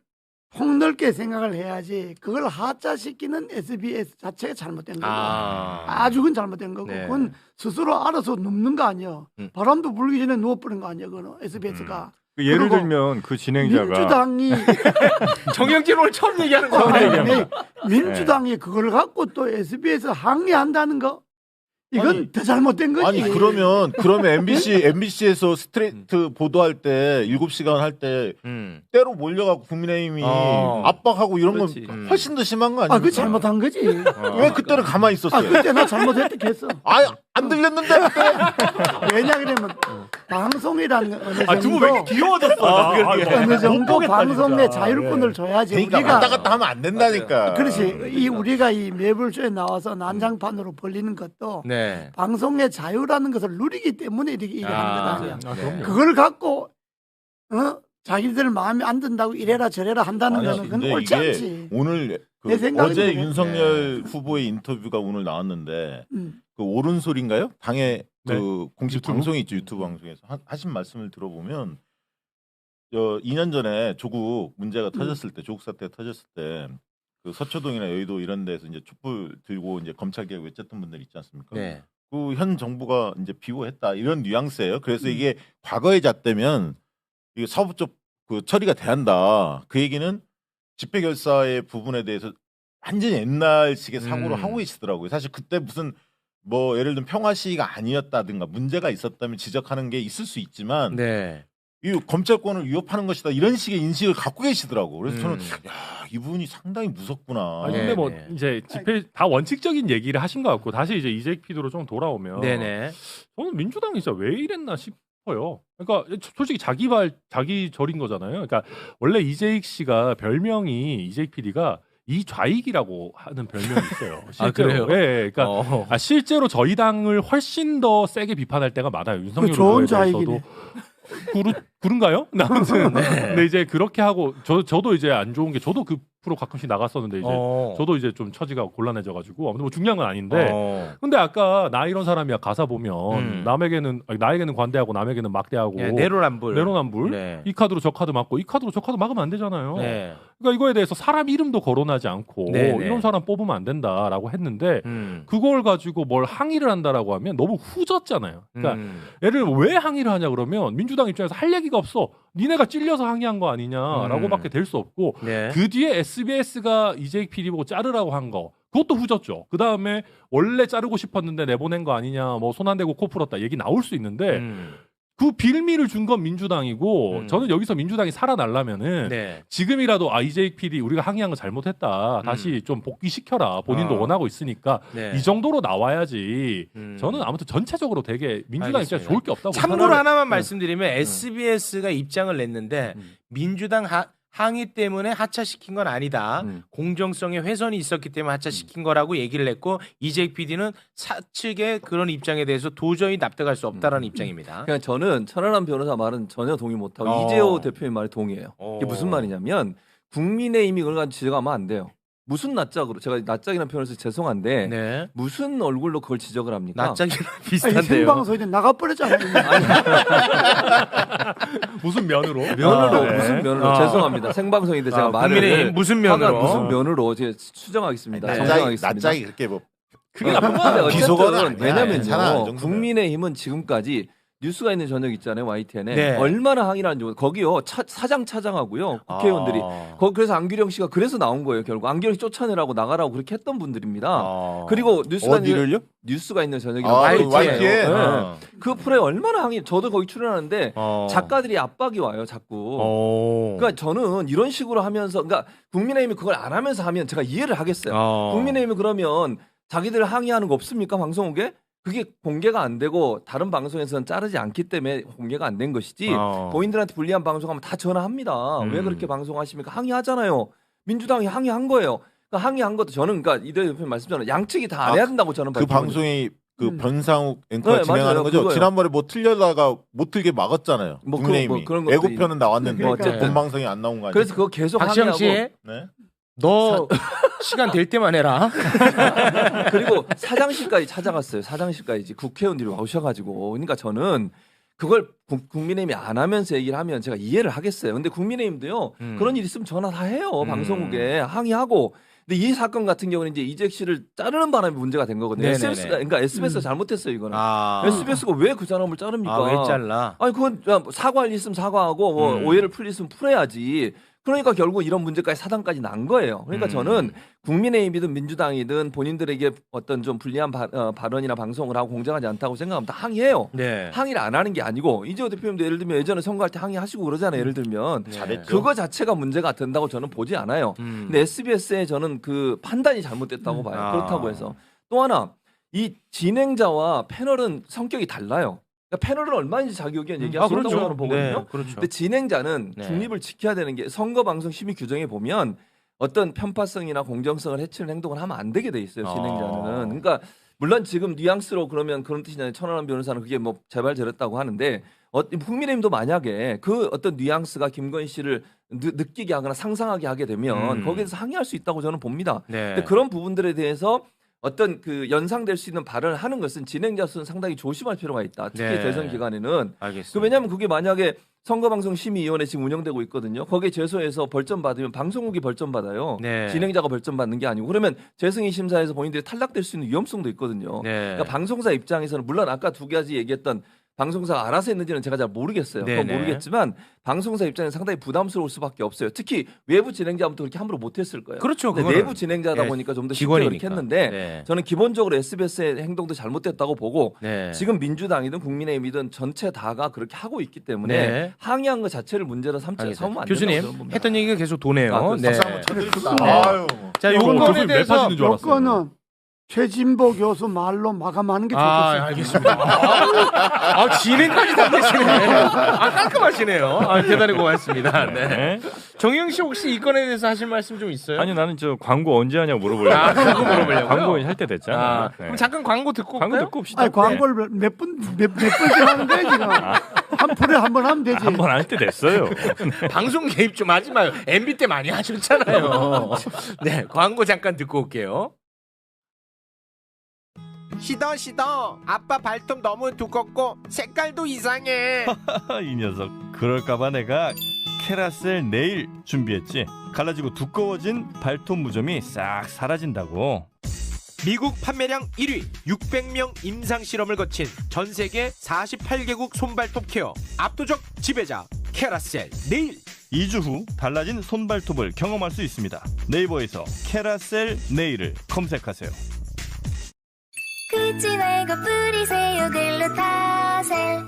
폭넓게 생각을 해야지 그걸 하자시키는 SBS 자체가 잘못된 거고 아주 그건 잘못된 거고 네. 그건 스스로 알아서 눕는 거 아니에요. 바람도 불기 전에 누워버린 거 아니에요. 그거는 SBS가. 그 예를 그리고 들면 그 진행자가 민주당이 정영진 오늘 처음 얘기하는 거 아니, 민주당이 그걸 갖고 또 SBS 항의한다는 거 이건 아니, 더 잘못된 거지. 아니 그러면 MBC에서 스트레이트 보도할 때 7시간 할 때 때로 몰려갖고 국민의힘이 압박하고 이런 건 그렇지. 훨씬 더 심한 거 아닙니까? 그 잘못한 거지. 왜 그때는 가만히 있었어요? 그때 나 잘못했다 했어. 안 들렸는데 그때. 왜냐 그러면 방송이라는 건 어느 정도 두분 왜 이렇게 귀여워졌어? 어느 정도 보겠다, 방송의 진짜. 자율권을 줘야지. 그러니까 우리가 왔다 갔다 하면 안 된다니까. 그렇지. 우리가 이 매불쇼에 나와서 난장판으로 벌리는 것도 네. 방송의 자유라는 것을 누리기 때문에 이렇게 하는 거다. 네. 그걸 갖고 자기들 마음에 안 든다고 이래라 저래라 한다는 아니, 거는 그건 근데 옳지 이게 않지. 오늘 내 생각은 어제 그래. 윤석열 후보의 인터뷰가 오늘 나왔는데 그 옳은 소리인가요? 당의 그 공식 유튜브? 방송이 있죠. 유튜브 방송에서 하신 말씀을 들어보면 2년 전에 조국 문제가 터졌을 때 조국 사태가 터졌을 때 그 서초동이나 여의도 이런 데서 이제 촛불 들고 이제 검찰 개혁 외쳤던 분들 있지 않습니까? 네. 그 현 정부가 이제 비호했다 이런 뉘앙스예요. 그래서 이게 과거에 잣대면 이게 사법적 그 처리가 돼야 한다. 그 얘기는 집회 결사의 부분에 대해서 완전히 옛날식의 사고를 하고 계시더라고요. 사실 그때 무슨 뭐 예를 들면 평화 시위가 아니었다든가 문제가 있었다면 지적하는 게 있을 수 있지만 네. 이 검찰권을 위협하는 것이다 이런 식의 인식을 갖고 계시더라고. 그래서 저는 야 이분이 상당히 무섭구나. 아니, 네, 근데 뭐 네. 이제 집회 다 원칙적인 얘기를 하신 것 같고 다시 이제 이재익 PD로 좀 돌아오면 네네. 저는 민주당이 진짜 왜 이랬나 싶어요. 그러니까 솔직히 자기 절인 거잖아요. 그러니까 원래 이재익 씨가 별명이 이재익 PD가 이좌익이라고 하는 별명이 있어요. 실제로. 그래요? 예, 그러니까 실제로 저희 당을 훨씬 더 세게 비판할 때가 많아요. 윤석열 좋은 후보에 대해서도. 좌익이네. 그런가요? 아무튼 근데 이제 그렇게 하고 저도 이제 안 좋은 게 저도 그 프로 가끔씩 나갔었는데 이제 저도 이제 좀 처지가 곤란해져가지고 아무튼 뭐 중요한 건 아닌데 근데 아까 나 이런 사람이야 가사 보면 나에게는 관대하고 남에게는 막대하고 내로남불 네. 이 카드로 저 카드 맞고 이 카드로 저 카드 막으면 안 되잖아요. 네. 그러니까 이거에 대해서 사람 이름도 거론하지 않고 네, 네. 이런 사람 뽑으면 안 된다라고 했는데 그걸 가지고 뭘 항의를 한다라고 하면 너무 후졌잖아요. 그러니까 얘를 왜 항의를 하냐 그러면 민주당 입장에서 할 얘기가 없어. 니네가 찔려서 항의한 거 아니냐라고밖에 될 수 없고 네. 그 뒤에 SBS가 이재익 PD 보고 자르라고 한 거 그것도 후졌죠. 그 다음에 원래 자르고 싶었는데 내보낸 거 아니냐 뭐 손 안 대고 코 풀었다 얘기 나올 수 있는데 그 빌미를 준 건 민주당이고 저는 여기서 민주당이 살아나려면은 네. 지금이라도 이재익 PD 우리가 항의한 거 잘못했다. 다시 좀 복귀시켜라. 본인도 원하고 있으니까 네. 이 정도로 나와야지. 저는 아무튼 전체적으로 되게 민주당 입장에서 알겠습니다. 좋을 게 없다고 참고로 하나만 말씀드리면 SBS가 입장을 냈는데 민주당 항의 때문에 하차시킨 건 아니다. 공정성에 훼손이 있었기 때문에 하차시킨 거라고 얘기를 했고 이재익 PD는 사측의 그런 입장에 대해서 도저히 납득할 수 없다라는 입장입니다. 그냥 저는 천하람 변호사 말은 전혀 동의 못하고 이재호 대표님 말에 동의해요. 이게 무슨 말이냐면 국민의힘이 그걸 가지고 지적하면 안 돼요. 무슨 낯짝으로 제가 낯짝이라는 표현을 써서 죄송한데 네. 무슨 얼굴로 그걸 지적을 합니까? 낯짝이랑 아니, 비슷한데요. 생방송에 나가버렸잖아요. 무슨 면으로? 무슨 면으로 죄송합니다. 생방송인데 제가 말을 국민의힘 무슨 면으로? 화가 무슨 면으로 이제 수정하겠습니다. 정정하겠습니다. 낯짝이 그렇게 뭐 그게 나쁜 건데 비속어는 어쨌든 아니야. 괜찮아, 이 왜냐면요 정도면. 국민의힘은 지금까지 뉴스가 있는 저녁 있잖아요 YTN에 네. 얼마나 항의를 하는지 거기요 사장 차장하고요 국회의원들이 그래서 안규령 씨가 그래서 나온 거예요 결국 안규령 씨 쫓아내라고 나가라고 그렇게 했던 분들입니다. 그리고 어디를요? 뉴스가 있는 저녁이 YTN. 네. 그 프로에 얼마나 항의 저도 거기 출연하는데 작가들이 압박이 와요 자꾸. 그러니까 저는 이런 식으로 하면서 그러니까 국민의힘이 그걸 안 하면서 하면 제가 이해를 하겠어요. 국민의힘이 그러면 자기들 항의하는 거 없습니까 방송국에? 그게 공개가 안 되고 다른 방송에서는 자르지 않기 때문에 공개가 안 된 것이지 본인들한테 불리한 방송하면 다 전화합니다. 왜 그렇게 방송하십니까? 항의하잖아요. 민주당이 항의한 거예요. 그러니까 항의한 것도 저는 그러니까 이 대표 말씀처럼 양측이 다 안 해야 된다고 저는 그 방송이 그 변상욱 앵커가 네, 진행하는 맞아요. 거죠. 그거예요. 지난번에 뭐 틀려다가 못 틀게 막았잖아요. 뭐 국민의힘이 그런 것도 예고편은 나왔는데 뭐 어쨌든. 본 방송이 안 나온 거 아니에요? 그래서 그거 계속 박시영 항의하고 씨, 네? 너 시간 될 때만 해라. 그리고 사장실까지 찾아갔어요. 사장실까지 국회의원들이 오셔가지고 그러니까 저는 그걸 국민의힘이 안 하면서 얘기를 하면 제가 이해를 하겠어요. 근데 국민의힘도요 그런 일 있으면 전화 다 해요. 방송국에 항의하고. 근데 이 사건 같은 경우는 이제 이재익 씨를 자르는 바람에 문제가 된 거거든요. SBS가 잘못했어요 이거는. SBS가 왜 그 사람을 자릅니까? 왜 잘라? 아니 그건 사과할 일 있으면 사과하고 뭐 오해를 풀 일 있으면 풀어야지. 그러니까 결국 이런 문제까지 사단까지 난 거예요. 그러니까 저는 국민의힘이든 민주당이든 본인들에게 어떤 좀 불리한 발언이나 방송을 하고 공정하지 않다고 생각하면 다 항의해요. 네. 항의를 안 하는 게 아니고 이재호 대표님도 예를 들면 예전에 선거할 때 항의하시고 그러잖아요. 예를 들면 잘했죠. 그거 자체가 문제가 된다고 저는 보지 않아요. 근데 SBS의 저는 그 판단이 잘못됐다고 봐요. 그렇다고 해서 또 하나 이 진행자와 패널은 성격이 달라요. 그러니까 패널은 얼마인지 자기 의견 얘기할 수 있다고 저는 보거든요. 네, 그렇죠. 근데 진행자는 네. 중립을 지켜야 되는 게 선거방송심의 규정에 보면 어떤 편파성이나 공정성을 해치는 행동을 하면 안 되게 돼 있어요. 진행자는. 그러니까 물론 지금 뉘앙스로 그러면 그런 뜻이잖아요. 천하람 변호사는 그게 뭐 제발 저랬다고 하는데 국민의힘도 만약에 그 어떤 뉘앙스가 김건희 씨를 느끼게 하거나 상상하게 하게 되면 거기에서 항의할 수 있다고 저는 봅니다. 네. 근데 그런 부분들에 대해서 어떤 그 연상될 수 있는 발언을 하는 것은 진행자 수는 상당히 조심할 필요가 있다. 특히 네. 대선 기간에는. 알겠습니다. 왜냐하면 그게 만약에 선거방송심의위원회 지금 운영되고 있거든요. 거기에 제소해서 벌점 받으면 방송국이 벌점 받아요. 네. 진행자가 벌점 받는 게 아니고 그러면 재승인 심사에서 본인들이 탈락될 수 있는 위험성도 있거든요. 네. 그러니까 방송사 입장에서는 물론 아까 두 가지 얘기했던 방송사가 알아서 했는지는 제가 잘 모르겠어요. 그건 네네. 모르겠지만 방송사 입장에서 상당히 부담스러울 수밖에 없어요. 특히 외부 진행자부터 그렇게 함부로 못했을 거예요. 그렇죠. 근데 그거는. 내부 진행자다 네, 보니까 좀 더 쉽게 직원이니까. 그렇게 했는데 네. 저는 기본적으로 SBS의 행동도 잘못됐다고 보고 네. 지금 민주당이든 국민의힘이든 전체 다가 그렇게 하고 있기 때문에 네. 항의한 것 자체를 문제로 삼으면 안 된다고 교수님 저는 봅니다. 했던 얘기가 계속 도네요. 아, 네. 박수 한번 쳐드립시다. 네. 아유. 자, 교수님 요건에 랩 대해서 하시는 줄 알았어요. 요거는 최진보 교수 말로 마감하는 게 좋겠습니다. 알겠습니다. 진행까지 다 되시네. 깔끔하시네요. 대단히 고맙습니다. 네. 정영 씨 혹시 이 건에 대해서 하실 말씀 좀 있어요? 아니 나는 저 광고 언제 하냐고 물어보려고. 그거 물어보려고요? 광고 할 때 됐잖아. 네. 그럼 잠깐 광고 듣고 광고 올까요? 듣고 옵시다. 아니 광고를 몇 번씩 하는 거야 지금. 한 풀에 한 번 하면 되지. 한 번 할 때 됐어요. 방송 개입 좀 하지 마요. MB 때 많이 하셨잖아요. 네, 광고 잠깐 듣고 올게요. 시더 아빠 발톱 너무 두껍고 색깔도 이상해. 이 녀석 그럴까봐 내가 캐라셀 네일 준비했지. 갈라지고 두꺼워진 발톱 무좀이 싹 사라진다고. 미국 판매량 1위 600명 임상 실험을 거친 전 세계 48개국 손발톱 케어 압도적 지배자 캐라셀 네일. 2주 후 달라진 손발톱을 경험할 수 있습니다. 네이버에서 캐라셀 네일을 검색하세요. 긁지 말고 뿌리세요 글루타셀.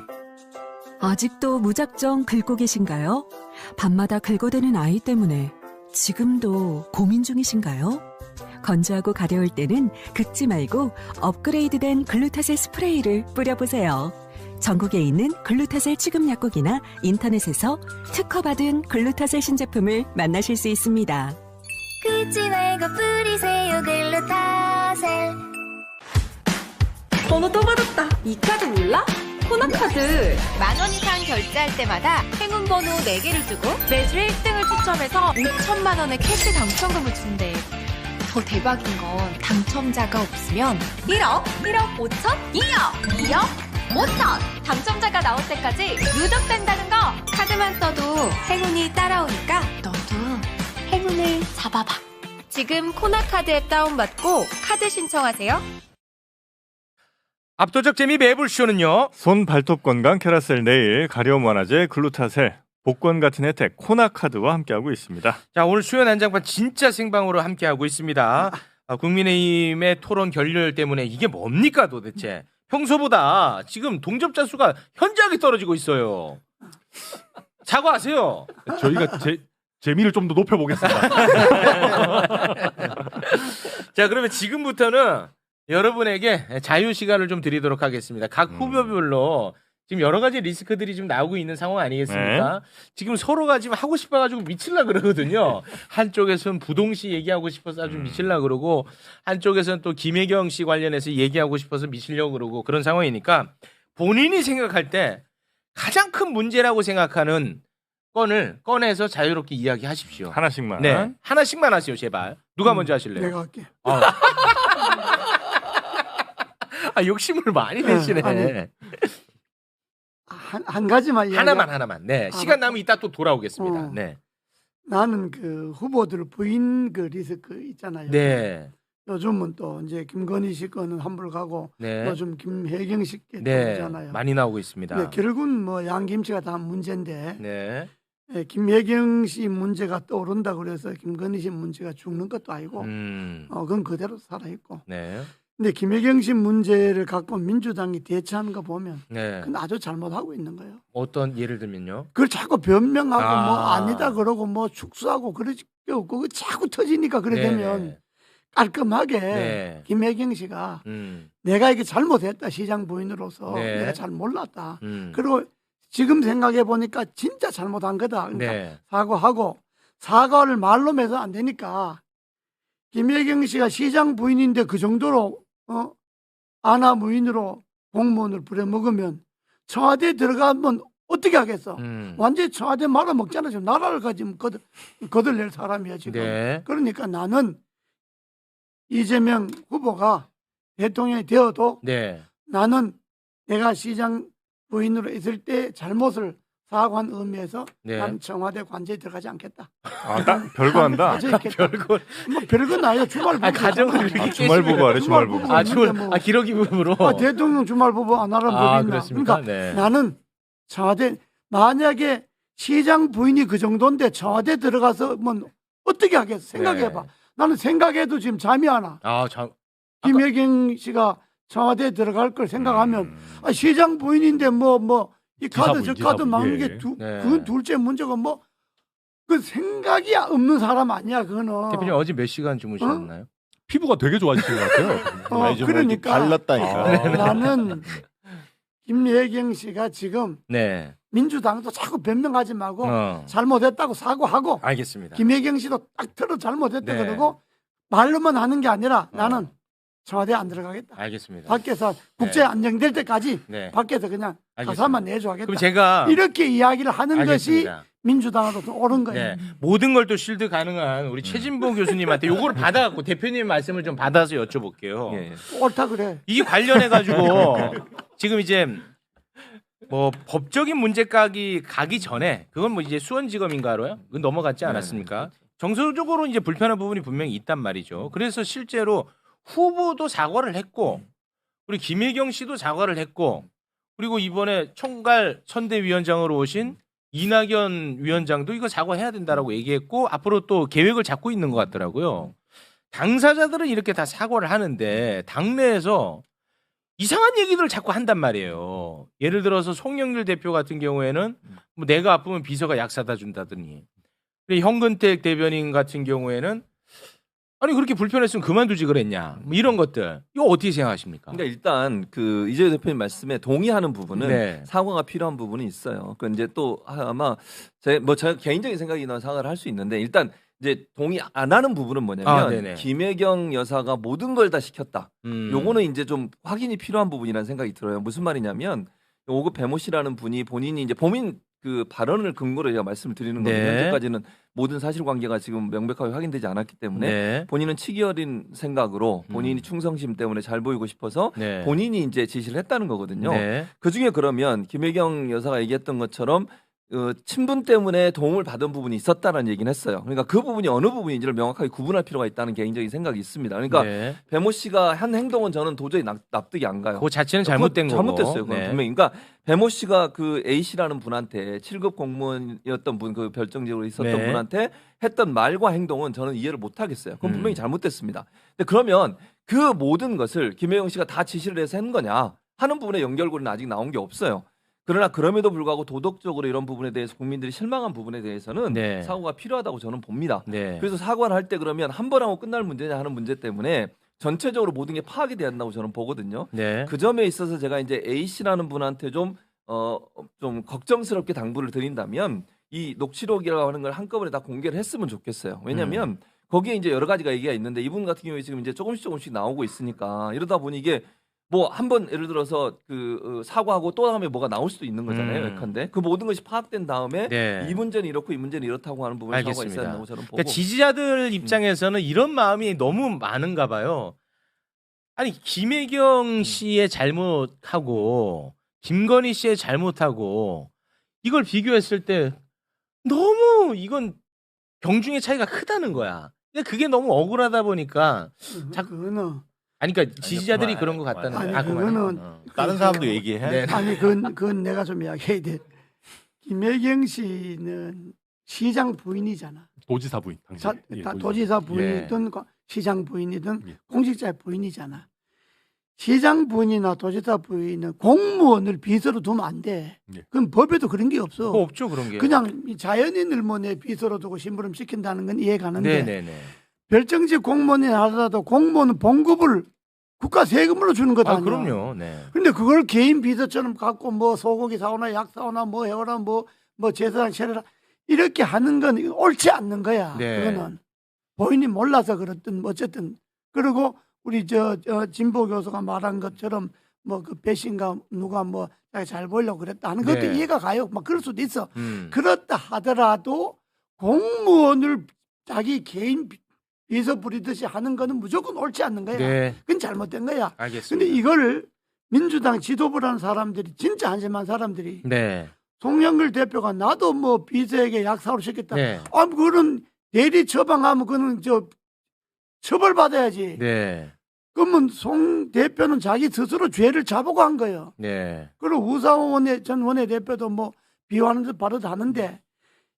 아직도 무작정 긁고 계신가요? 밤마다 긁어대는 아이 때문에 지금도 고민 중이신가요? 건조하고 가려울 때는 긁지 말고 업그레이드된 글루타셀 스프레이를 뿌려보세요. 전국에 있는 글루타셀 취급 약국이나 인터넷에서 특허받은 글루타셀 신제품을 만나실 수 있습니다. 긁지 말고 뿌리세요 글루타셀. 번호 또 받았다. 이 카드 몰라? 코나카드. 10,000원 이상 결제할 때마다 행운 번호 4개를 주고 매주 1등을 추첨해서 5천만 원의 캐시 당첨금을 준대. 더 대박인 건 당첨자가 없으면 1억, 1억 5천, 2억, 2억 5천. 당첨자가 나올 때까지 누적된다는 거. 카드만 써도 행운이 따라오니까 너도 행운을 잡아봐. 지금 코나카드 앱 다운받고 카드 신청하세요. 압도적 재미 매불쇼는요. 손 발톱 건강 캐라셀 네일 가려움 완화제 글루타셀 복권 같은 혜택 코나카드와 함께하고 있습니다. 자, 오늘 수요 난장판 진짜 생방으로 함께하고 있습니다. 국민의힘의 토론 결렬 때문에 이게 뭡니까 도대체? 평소보다 지금 동접자 수가 현저하게 떨어지고 있어요. 사과하세요. 저희가 재미를 좀 더 높여보겠습니다. 자, 그러면 지금부터는 여러분에게 자유 시간을 좀 드리도록 하겠습니다. 각 후보별로 지금 여러 가지 리스크들이 좀 나오고 있는 상황 아니겠습니까? 지금 서로가 지금 하고 싶어가지고 미칠라 그러거든요. 한쪽에서는 부동시 얘기하고 싶어서 아주 미칠라 그러고, 한쪽에서는 또 김혜경 씨 관련해서 얘기하고 싶어서 미치려고 그러고, 그런 상황이니까 본인이 생각할 때 가장 큰 문제라고 생각하는 건을 꺼내서 자유롭게 이야기하십시오. 하나씩만. 네, 하나씩만 하세요, 제발. 누가 먼저 하실래요? 내가 할게. 욕심을 많이 내시네. 아니, 한 가지만 하나만. 네. 시간 남으면 이따 또 돌아오겠습니다. 네. 나는 그 후보들 부인 그 리스크 있잖아요. 네. 요즘은 또 이제 김건희 씨 거는 환불 가고 네. 요즘 김혜경 씨 게 네. 있잖아요. 많이 나오고 있습니다. 네, 결국은 뭐 양김치가 다 문제인데 네. 김혜경 씨 문제가 떠오른다 그래서 김건희 씨 문제가 죽는 것도 아니고 그건 그대로 살아있고. 네. 근데 김혜경 씨 문제를 갖고 민주당이 대처하는 거 보면 네. 그건 아주 잘못하고 있는 거예요. 어떤 예를 들면요? 그걸 자꾸 변명하고 뭐 아니다 그러고 뭐 축소하고 그러지 없고 그거 자꾸 터지니까 그래 되면 깔끔하게 김혜경 씨가 내가 이게 잘못했다 시장 부인으로서 내가 잘 몰랐다. 그리고 지금 생각해 보니까 진짜 잘못한 거다. 그러니까 사과하고 사과를 말로 해서 안 되니까 김혜경 씨가 시장 부인인데 그 정도로 아나 무인으로 공무원을 부려먹으면 청와대에 들어가면 어떻게 하겠어? 완전히 청와대 말아먹잖아. 지금 나라를 가지고 거들낼 사람이야 지금. 그러니까 나는 이재명 후보가 대통령이 되어도 나는 내가 시장 부인으로 있을 때 잘못을 사과한 의미에서 난 청와대 관제에 들어가지 않겠다. 딱 별거 한다. 별거 뭐 별건 아니야. 주말 부부. 가정을 이렇게 주말 부부 아래 주말 부부. 기러기 부부로. 대통령 주말 부부 안 하라는 법이 있나? 그렇습니까? 그러니까 나는 청와대 만약에 시장 부인이 그 정도인데 청와대 들어가서 뭐 어떻게 하겠어? 생각해봐. 나는 생각해도 지금 잠이 안 와. 김혜경 씨가 청와대에 들어갈 걸 생각하면 시장 부인인데 이 카드 저 카드 막는 게 그건 둘째 문제가 그 생각이 없는 사람 아니야 그거는. 대표님 어제 몇 시간 주무셨나요? 피부가 되게 좋아지신 것 같아요. 그러니까 달랐다니까. 나는 김혜경 씨가 지금 민주당도 자꾸 변명하지 말고 잘못했다고 사과하고. 알겠습니다. 김혜경 씨도 딱 틀어 잘못했다 그러고 말로만 하는 게 아니라 나는 청와대에 안 들어가겠다. 알겠습니다. 밖에서 국제 안정될 때까지 밖에서 그냥 가사만 내줘 하겠다. 그럼 제가 이렇게 이야기를 하는 것이 민주당으로 더 옳은 거예요. 모든 걸 또 실드 가능한 우리 최진보 교수님한테 요거를 받아갖고 대표님 말씀을 좀 받아서 여쭤볼게요. 옳다 그래. 이게 관련해가지고 지금 이제 뭐 법적인 문제까지 가기 전에 그건 뭐 이제 수원지검인가로요? 그건 넘어갔지 않았습니까? 정서적으로 이제 불편한 부분이 분명히 있단 말이죠. 그래서 실제로 후보도 사과를 했고, 우리 김혜경 씨도 사과를 했고, 그리고 이번에 총괄 선대위원장으로 오신 이낙연 위원장도 이거 사과해야 된다라고 얘기했고, 앞으로 또 계획을 잡고 있는 것 같더라고요. 당사자들은 이렇게 다 사과를 하는데 당내에서 이상한 얘기들을 자꾸 한단 말이에요. 예를 들어서 송영길 대표 같은 경우에는 뭐 내가 아프면 비서가 약 사다 준다더니, 그리고 현근택 대변인 같은 경우에는 아니 그렇게 불편했으면 그만두지 그랬냐, 뭐 이런 것들 이거 어떻게 생각하십니까? 그러니까 일단 그 이재호 대표님 말씀에 동의하는 부분은 사과가 필요한 부분이 있어요. 그 이제 또 아마 제가 개인적인 생각이나 사과를 할 수 있는데 일단 이제 동의 안 하는 부분은 뭐냐면 김혜경 여사가 모든 걸 다 시켰다. 요거는 이제 좀 확인이 필요한 부분이라는 생각이 들어요. 무슨 말이냐면 5급 배모 씨라는 분이 본인이 이제 범인 그 발언을 근거로 제가 말씀을 드리는 겁니다. 현재까지는 모든 사실관계가 지금 명백하게 확인되지 않았기 때문에 본인은 치기 어린 생각으로 본인이 충성심 때문에 잘 보이고 싶어서 본인이 이제 지시를 했다는 거거든요. 그 중에 그러면 김혜경 여사가 얘기했던 것처럼 친분 때문에 도움을 받은 부분이 있었다라는 얘기는 했어요. 그러니까 그 부분이 어느 부분인지를 명확하게 구분할 필요가 있다는 개인적인 생각이 있습니다. 그러니까 배모 씨가 한 행동은 저는 도저히 납득이 안 가요. 그 자체는 잘못된 거고. 잘못됐어요. 그건 분명히. 그러니까 배모 씨가 그 A 씨라는 분한테 7급 공무원이었던 분, 그 별정직으로 있었던 분한테 했던 말과 행동은 저는 이해를 못 하겠어요. 그건 분명히 잘못됐습니다. 근데 그러면 그 모든 것을 김혜경 씨가 다 지시를 해서 한 거냐 하는 부분에 연결고리는 아직 나온 게 없어요. 그러나 그럼에도 불구하고 도덕적으로 이런 부분에 대해서 국민들이 실망한 부분에 대해서는 사과가 필요하다고 저는 봅니다. 그래서 사과를 할 때 그러면 한 번 하고 끝날 문제냐 하는 문제 때문에 전체적으로 모든 게 파악이 된다고 저는 보거든요. 그 점에 있어서 제가 이제 A 씨라는 분한테 좀 걱정스럽게 당부를 드린다면 이 녹취록이라고 하는 걸 한꺼번에 다 공개를 했으면 좋겠어요. 왜냐하면 거기에 이제 여러 가지가 얘기가 있는데 이분 같은 경우에 지금 이제 조금씩 나오고 있으니까 이러다 보니 이게 뭐 한 번 예를 들어서 그 사과하고 또 다음에 뭐가 나올 수도 있는 거잖아요. 예컨대 그 모든 것이 파악된 다음에 이 문제는 이렇고 이 문제는 이렇다고 하는 부분에 사과가 있어야 된다고 저는 보고. 그러니까 지지자들 입장에서는 이런 마음이 너무 많은가 봐요. 아니 김혜경 씨의 잘못하고 김건희 씨의 잘못하고 이걸 비교했을 때 너무 이건 경중의 차이가 크다는 거야. 그러니까 그게 너무 억울하다 보니까 그거는 아니 그러니까 지지자들이 그런 것 같다는 거야. 그거는 다른 사람도 얘기해. 네. 아니 그건 내가 좀 이야기해야 돼. 김혜경 씨는 시장 부인이잖아. 도지사 부인. 당시. 예, 도지사 부인이든 시장 부인이든 공직자 부인이잖아. 시장 부인이나 도지사 부인은 공무원을 비서로 두면 안 돼. 그럼 법에도 그런 게 없어. 없죠 그런 게. 그냥 자연인을 뭐 내 비서로 두고 심부름 시킨다는 건 이해가는데 네네네. 별정직 공무원이 하더라도 공무원은 봉급을 국가 세금으로 주는 거다. 아 그럼요. 네. 근데 그걸 개인 비서처럼 갖고 뭐 소고기 사오나 약 사오나 뭐 해오나 뭐 제사장 차려라 이렇게 하는 건 옳지 않는 거야. 네. 그거는 본인이 몰라서 그렇든 어쨌든 그리고 우리 진보 교수가 말한 것처럼 뭐 그 배신가 누가 뭐 잘 보이려고 그랬다 하는 것도 네. 이해가 가요. 막 그럴 수도 있어. 그렇다 하더라도 공무원을 자기 개인 비서 부리듯이 하는 거는 무조건 옳지 않는 거야. 네. 그건 잘못된 거야. 알겠습니다. 근데 이걸 민주당 지도부라는 사람들이 진짜 한심한 사람들이 네. 송영길 대표가 나도 뭐 비서에게 약사로 시켰다. 네. 아, 그거는 대리 처방하면 그거는 처벌받아야지. 네. 그러면 송 대표는 자기 스스로 죄를 자보고 한 거예요. 네. 그리고 우상호 전 원내대표도 뭐 비호하는 듯 바로도 하는데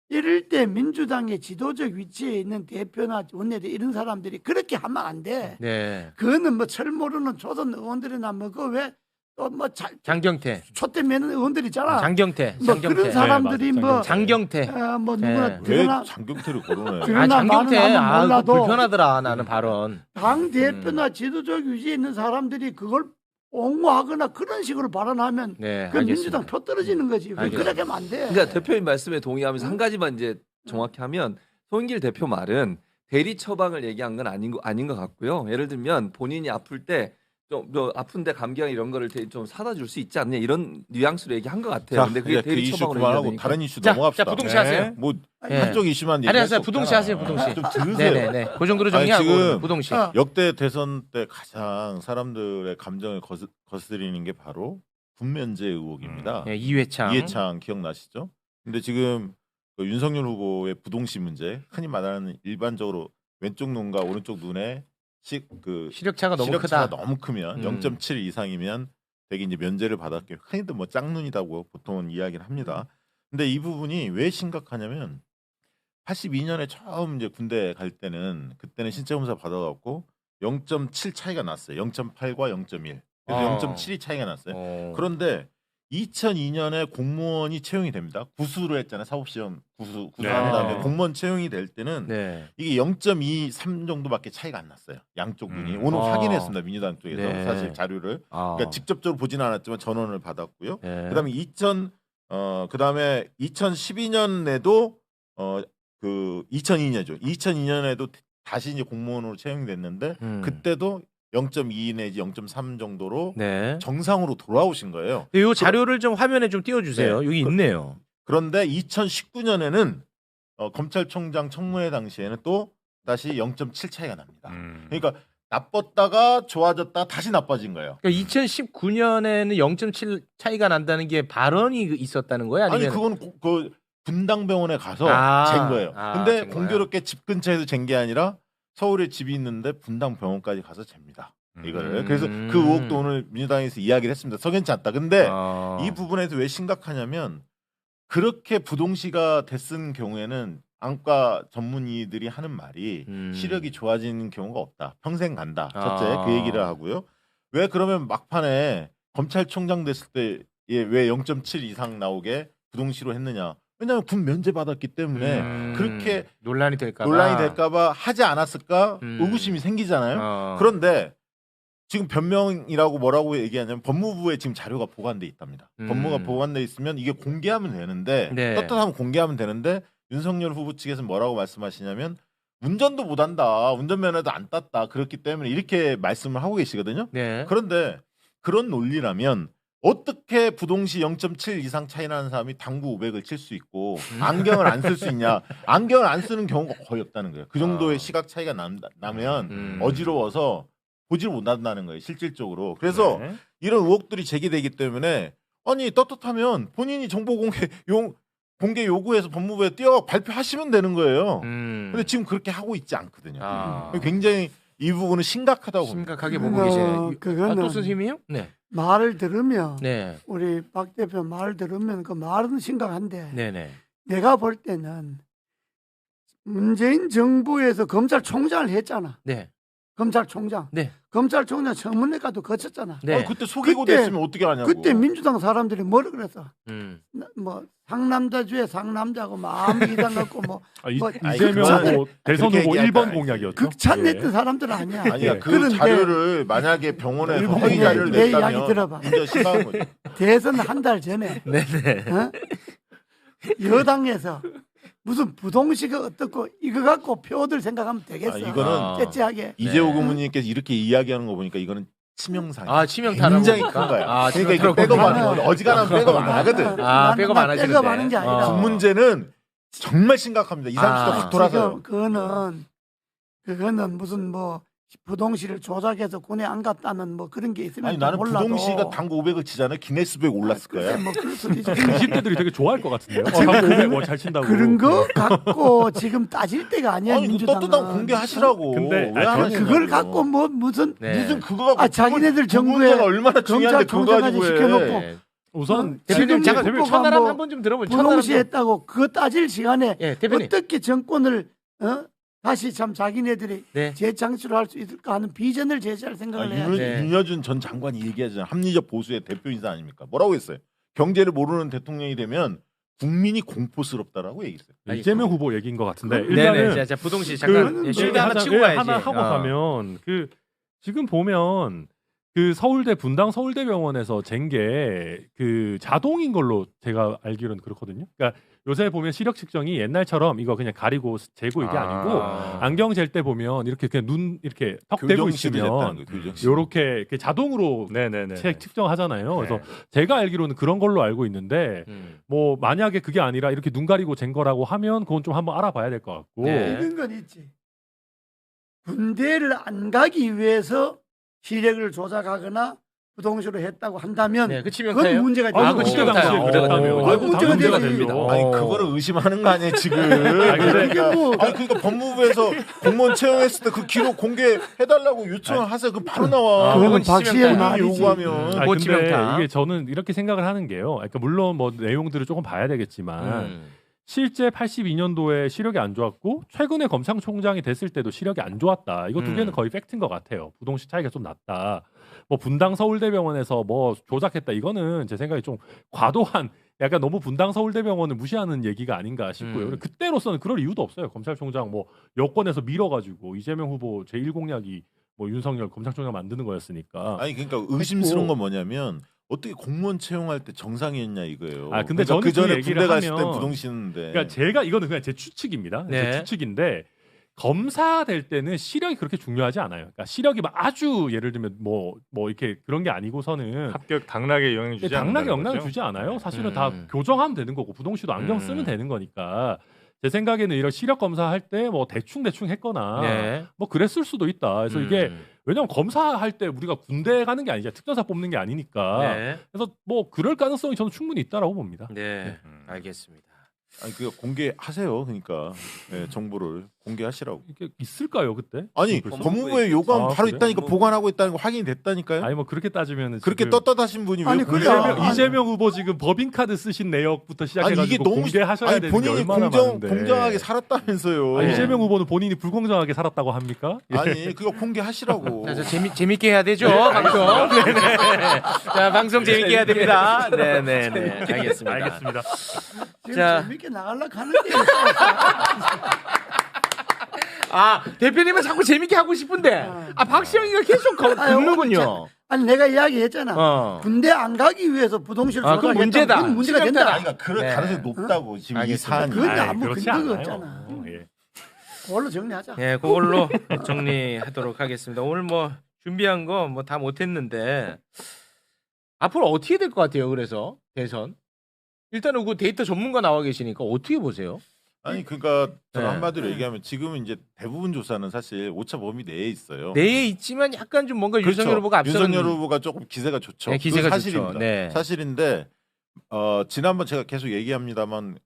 이럴 때 민주당의 지도적 위치에 있는 대표나 원내대 이런 사람들이 그렇게 하면 안 돼. 네. 그거는 뭐 철 모르는 초선 의원들이나 뭐 그 왜 또 뭐 장경태. 촛대 매는 의원들 있잖아. 장경태. 뭐 그런 사람들이 네, 뭐 장경태. 뭐 누구나 왜 장경태를 거론해? 아 장경태. 아 몰라도 불편하더라 나는 발언. 당 대표나 지도적 위치에 있는 사람들이 그걸 옹호하거나 그런 식으로 발언하면 네, 그 민주당 표 떨어지는 거지. 그렇게 하면 안 돼. 그러니까 대표님 말씀에 동의하면서 한 가지만 이제 정확히 하면 송영길 대표 말은 대리 처방을 얘기한 건 아닌 것 같고요. 예를 들면 본인이 아플 때 좀 아픈데 감기약 이런 거를 좀 사다 줄 수 있지 않냐 이런 뉘앙스로 얘기한 것 같아요. 자, 근데 그게 그 대리 이슈 처방으로 그만하고 얘기하니까. 다른 이슈 자, 넘어갑시다. 자, 부동시 하세요. 뭐 네. 한쪽 이슈만 얘기할 수 아니, 없잖아. 부동시 하세요, 부동시. 좀 들으세요. 네네네. 그 정도로 아니, 정리하고 지금 부동시. 역대 대선 때 가장 사람들의 감정을 거스리는 게 바로 군면제 의혹입니다. 네, 이회창 기억나시죠? 근데 지금 그 윤석열 후보의 부동시 문제, 흔히 말하는 일반적으로 왼쪽 눈과 오른쪽 눈에 시력차가 너무 크다. 너무 크면 0.7 이상이면 되게 이제 면제를 받았기 흔히들 뭐 짝눈이라고 보통은 이야기를 합니다. 근데 이 부분이 왜 심각하냐면 82년에 처음 이제 군대 갈 때는 그때는 신체 검사 받아갖고 0.7 차이가 났어요. 0.8과 0.1. 그래서 0.7이 차이가 났어요. 그런데 2002년에 공무원이 채용이 됩니다. 구수로 했잖아요. 사법시험 구수한 다음에 공무원 채용이 될 때는 이게 0.23 정도밖에 차이가 안 났어요. 양쪽 눈이. 오늘 확인했습니다. 민주당 쪽에서 사실 자료를. 그러니까 직접적으로 보지는 않았지만 전원을 받았고요. 그다음에 2012년에도 그 2002년이죠. 2002년에도 다시 이제 공무원으로 채용됐는데 그때도 0.2 내지 0.3 정도로 정상으로 돌아오신 거예요. 이 자료를 좀 화면에 좀 띄워주세요. 네. 여기 있네요. 그런데 2019년에는 검찰총장 청문회 당시에는 또 다시 0.7 차이가 납니다. 그러니까 나빴다가 좋아졌다 다시 나빠진 거예요. 그러니까 2019년에는 0.7 차이가 난다는 게 발언이 있었다는 거야? 아니면... 아니 그건 그 분당병원에 가서 잰 거예요. 근데 공교롭게 집 근처에서 잰 게 아니라 서울에 집이 있는데 분당병원까지 가서 잽니다. 이거를. 그래서 그 의혹도 오늘 민주당에서 이야기를 했습니다. 석연치 않다. 근데 이 부분에서 왜 심각하냐면 그렇게 부동시가 됐은 경우에는 안과 전문의들이 하는 말이 시력이 좋아지는 경우가 없다. 평생 간다. 첫째 그 얘기를 하고요. 왜 그러면 막판에 검찰총장 됐을 때 왜 0.7 이상 나오게 부동시로 했느냐. 왜냐하면 군 면제 받았기 때문에 그렇게 논란이 될까봐 하지 않았을까 의구심이 생기잖아요. 그런데 지금 변명이라고 뭐라고 얘기하냐면 법무부에 지금 자료가 보관돼 있답니다. 법무가 보관돼 있으면 이게 공개하면 되는데 떳떳하면 공개하면 되는데 윤석열 후보 측에서는 뭐라고 말씀하시냐면 운전도 못한다. 운전면허도 안 땄다. 그렇기 때문에 이렇게 말씀을 하고 계시거든요. 그런데 그런 논리라면 어떻게 부동시 0.7 이상 차이 나는 사람이 당구 500을 칠 수 있고 안경을 안 쓸 수 있냐? 안경을 안 쓰는 경우가 거의 없다는 거예요. 그 정도의 시각 차이가 나면 어지러워서 보지를 못한다는 거예요. 실질적으로. 그래서 이런 의혹들이 제기되기 때문에 아니 떳떳하면 본인이 정보 공개 요구해서 법무부에 뛰어 발표하시면 되는 거예요. 근데 지금 그렇게 하고 있지 않거든요. 굉장히 이 부분은 심각하다고 심각하게 보고 계세요. 또 선생님이요? 네. 말을 들으면 네. 우리 박 대표 말 들으면 그 말은 심각한데 네네. 내가 볼 때는 문재인 정부에서 검찰총장을 했잖아. 네. 검찰총장. 네. 검찰총장 청문회까지 거쳤잖아. 네. 그때 속이고 됐으면 어떻게 하냐고. 그때 민주당 사람들이 뭐라 그랬어? 뭐 상남자주의 상남자고 마음 이상 갖고 뭐 이재명 후보 대선 후보 1번 공약이었죠. 극찬냈던 사람들 아니야. 아니야. 그 자료를 만약에 병원에서 허위 자료를 내 냈다면 이야기 들어봐. 문제 심각한 거죠. 대선 한 달 전에 어? 여당에서 무슨 부동시가 어떻고 이거 갖고 표들 생각하면 되겠어. 이거는 째째하게. 이재호 고문님께서 이렇게 이야기하는 거 보니까 이거는 치명상. 치명타라고. 굉장히 큰 거야. 그러니까 이거 백업하는 거. 어지간하면 백업 안 하거든. 백업 안 하시는데. 백업하는 게 아니라. 그 문제는 정말 심각합니다. 20, 30도 확 돌아서. 그거는 무슨 뭐 부동시를 조작해서 군에 안 갔다는 뭐 그런 게 있으면 아니 나는 몰라도. 부동시가 당구 500을 치잖아요. 기네스북에 올랐을 거야. 뭐 그럴 수도 있지. 20대들이 되게 좋아할 것 같은데요. 잘 친다고. 그런 거 갖고 지금 따질 때가 아니야. 아니 민주당은. 떳떳하게 공개하시라고. 근데 왜 안 하시냐고. 그걸 갖고 뭐 무슨 그거 갖고 자기네들 정부에 얼마나 중요한데 그거 가지고 시켜놓고 우선 대표님 잠깐 천하람 한번 좀 들어보죠. 부동시 했다고 그거 따질 시간에 대표님. 어떻게 정권을 다시 참 자기네들이 재창출을 할 수 있을까 하는 비전을 제시할 생각을 해야 돼. 윤여준 전 장관이 얘기하잖아요. 합리적 보수의 대표 인사 아닙니까? 뭐라고 했어요? 경제를 모르는 대통령이 되면 국민이 공포스럽다라고 얘기했어요. 이재명 후보 얘기인 것 같은데 일단은 자 부동시 잠깐 쉴드 하나 치고 가야지. 하나 하고 가면 지금 보면 그 서울대 분당 서울대병원에서 잰 게 그 자동인 걸로 제가 알기로는 그렇거든요. 그러니까 요새 보면 시력 측정이 옛날처럼 이거 그냥 가리고 재고 이게 아니고 안경 잴 때 보면 이렇게 그냥 눈 이렇게 턱 대고 있으면 이렇게 자동으로 측정하잖아요. 그래서 제가 알기로는 그런 걸로 알고 있는데 뭐 만약에 그게 아니라 이렇게 눈 가리고 잰 거라고 하면 그건 좀 한번 알아봐야 될 것 같고. 이런 건 있지. 군대를 안 가기 위해서 시력을 조작하거나 부동시로 했다고 한다면 그건 문제가 되죠. 그 치명타예요. 문제가 됩니다. 아니 그거를 의심하는 거 아니에요 지금. 그러니까 법무부에서 공무원 채용했을 때 그 기록 공개해달라고 요청을 하세요. 그 바로 나와. 그건 박시의 말이지. 요구하면. 근데 이게 저는 이렇게 생각을 하는 게요. 그러니까 물론 뭐 내용들을 조금 봐야 되겠지만 실제 82년도에 시력이 안 좋았고 최근에 검찰총장이 됐을 때도 시력이 안 좋았다. 이거 두 개는 거의 팩트인 것 같아요. 부동시 차이가 좀 났다. 뭐 분당 서울대병원에서 뭐 조작했다. 이거는 제 생각에 좀 과도한 약간 너무 분당 서울대병원을 무시하는 얘기가 아닌가 싶고요. 그때로서는 그럴 이유도 없어요. 검찰총장 뭐 여권에서 밀어가지고 이재명 후보 제1공약이 뭐 윤석열 검찰총장 만드는 거였으니까. 아니 그러니까 의심스러운 건 뭐냐면 어떻게 공무원 채용할 때 정상이었냐 이거예요. 근데 그러니까 저는 그 전에 얘기를 군대 갔을 하면 때 부동시는데. 그러니까 제가 이거는 그냥 제 추측입니다. 제 추측인데 검사 될 때는 시력이 그렇게 중요하지 않아요. 그러니까 시력이 막 아주 예를 들면 뭐 이렇게 그런 게 아니고서는 합격 당락에 영향 주지 않아요. 당락에 영향을 주지 않아요. 사실은 다 교정하면 되는 거고 부동시도 안경 쓰면 되는 거니까. 제 생각에는 이런 시력 검사할 때 뭐 대충 했거나 뭐 그랬을 수도 있다. 그래서 이게 왜냐면 검사할 때 우리가 군대 가는 게 아니잖아요. 특전사 뽑는 게 아니니까. 그래서 뭐 그럴 가능성이 저는 충분히 있다라고 봅니다. 알겠습니다. 아니 그거 공개하세요. 그러니까 정보를 공개하시라고. 이게 있을까요 그때? 아니 법무부에 요구하면 바로 그래요? 있다니까 보관하고 있다는 거 확인이 됐다니까요. 아니 뭐 그렇게 따지면 그렇게 지금 떳떳하신 분이 왜 이재명 후보 지금 법인카드 쓰신 내역부터 시작해가지고 이게 너무 공개하셔야 되는 게 본인이 얼마나 많은데. 공정하게 살았다면서요. 이재명 후보는 본인이 불공정하게 살았다고 합니까? 아니 그거 공개하시라고. 자, 재밌게 해야 되죠 방송. 네네. 자 방송 재밌게 해야 됩니다. 네네네. 알겠습니다. 자 재밌게 나가려고 하는데. 대표님은 자꾸 재밌게 하고 싶은데 박시영이가 계속 걷는군요. 아니 내가 이야기했잖아. 군대 안 가기 위해서 부동시를 그건 문제다. 그건 문제가 된다. 그러니까 그럴 가능성이 높다고 지금 이 사안이. 그건 아무 근거가 없잖아. 그걸로 정리하자. 그걸로 정리하도록 하겠습니다. 오늘 뭐 준비한 거 뭐 다 못했는데 앞으로 어떻게 될 것 같아요? 그래서 대선 일단은 그 데이터 전문가 나와 계시니까 어떻게 보세요? 아니 그러니까 저는 한마디로 얘기하면 지금은 이제 대부분 조사는 사실 오차 범위 내에 있어요. 내에 있지만 약간 좀 뭔가 윤석열 후보가 앞서는 윤석열 후보가 조금 기세가 좋죠. 기세가 사실입니다. 좋죠. 사실인데 지난번 제가 계속 얘기합니다만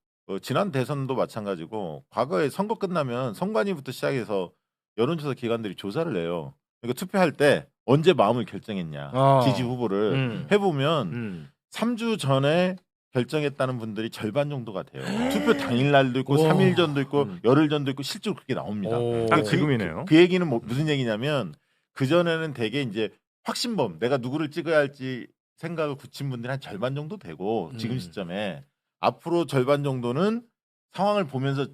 지난 대선도 마찬가지고 과거에 선거 끝나면 선관위부터 시작해서 여론조사 기관들이 조사를 해요. 그러니까 투표할 때 언제 마음을 결정했냐 지지 후보를 해보면 3주 전에 결정했다는 분들이 절반 정도가 돼요. 투표 당일날도 있고 3일 전도 있고 열흘 전도 있고 실제로 그렇게 나옵니다. 딱 지금이네요. 그 얘기는 무슨 얘기냐면 그 전에는 되게 이제 확신범 내가 누구를 찍어야 할지 생각을 굳힌 분들이 한 절반 정도 되고 지금 시점에 앞으로 절반 정도는 상황을 보면서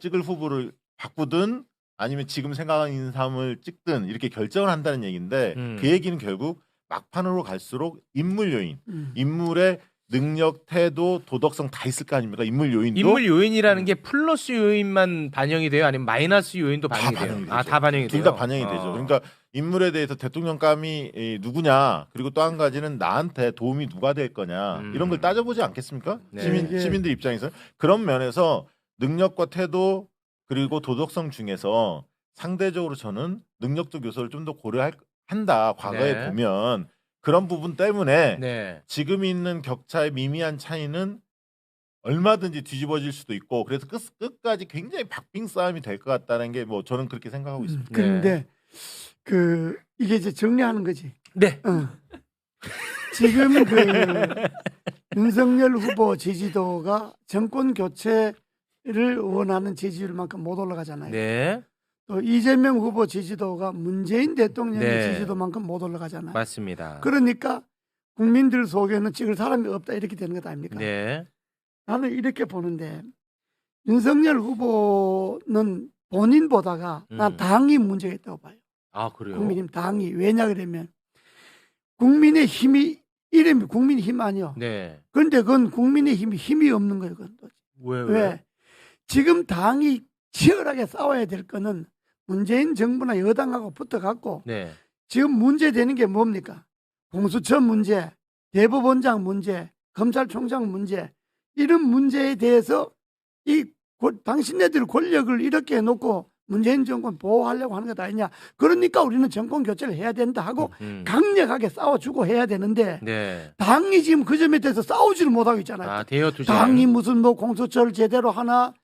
찍을 후보를 바꾸든 아니면 지금 생각하는 사람을 찍든 이렇게 결정을 한다는 얘기인데 그 얘기는 결국 막판으로 갈수록 인물 요인, 인물의 능력, 태도, 도덕성 다 있을 거 아닙니까? 인물 요인도. 인물 요인이라는 게 플러스 요인만 반영이 돼요? 아니면 마이너스 요인도 반영이 돼요? 다 반영이 돼요? 둘 다 반영이 되죠. 그러니까 인물에 대해서 대통령감이 누구냐 그리고 또 한 가지는 나한테 도움이 누가 될 거냐 이런 걸 따져보지 않겠습니까? 네. 시민들 입장에서 그런 면에서 능력과 태도 그리고 도덕성 중에서 상대적으로 저는 능력적 요소를 좀 더 고려한다. 과거에 네. 보면 그런 부분 때문에 네. 지금 있는 격차의 미미한 차이는 얼마든지 뒤집어질 수도 있고 그래서 끝까지 굉장히 박빙 싸움이 될 것 같다는 게 뭐 저는 그렇게 생각하고 있습니다. 그런데 이게 이제 정리하는 거지. 네. 지금 윤석열 후보 지지도가 정권 교체를 원하는 지지율만큼 못 올라가잖아요. 네. 또 이재명 후보 지지도가 문재인 대통령의 네. 지지도만큼 못 올라가잖아요. 맞습니다. 그러니까 국민들 속에는 찍을 사람이 없다 이렇게 되는 것 아닙니까? 네. 나는 이렇게 보는데 윤석열 후보는 본인보다가 난 당이 문제가 있다고 봐요. 아 그래요? 국민의힘 당이. 왜냐 그러면 국민의 힘이 이름이 국민의힘 아니요. 네. 그런데 그건 국민의힘이 힘이 없는 거예요. 그건. 왜? 지금 당이 치열하게 싸워야 될 거는 문재인 정부나 여당하고 붙어갖고 네. 지금 문제되는 게 뭡니까? 공수처 문제, 대법원장 문제, 검찰총장 문제 이런 문제에 대해서 당신네들 권력을 이렇게 해놓고 문재인 정권 보호하려고 하는 것 아니냐. 그러니까 우리는 정권 교체를 해야 된다 하고 강력하게 싸워주고 해야 되는데 네. 당이 지금 그 점에 대해서 싸우지를 못하고 있잖아요. 아, 대여투쟁. 당이 무슨 뭐 공수처를 제대로 하나,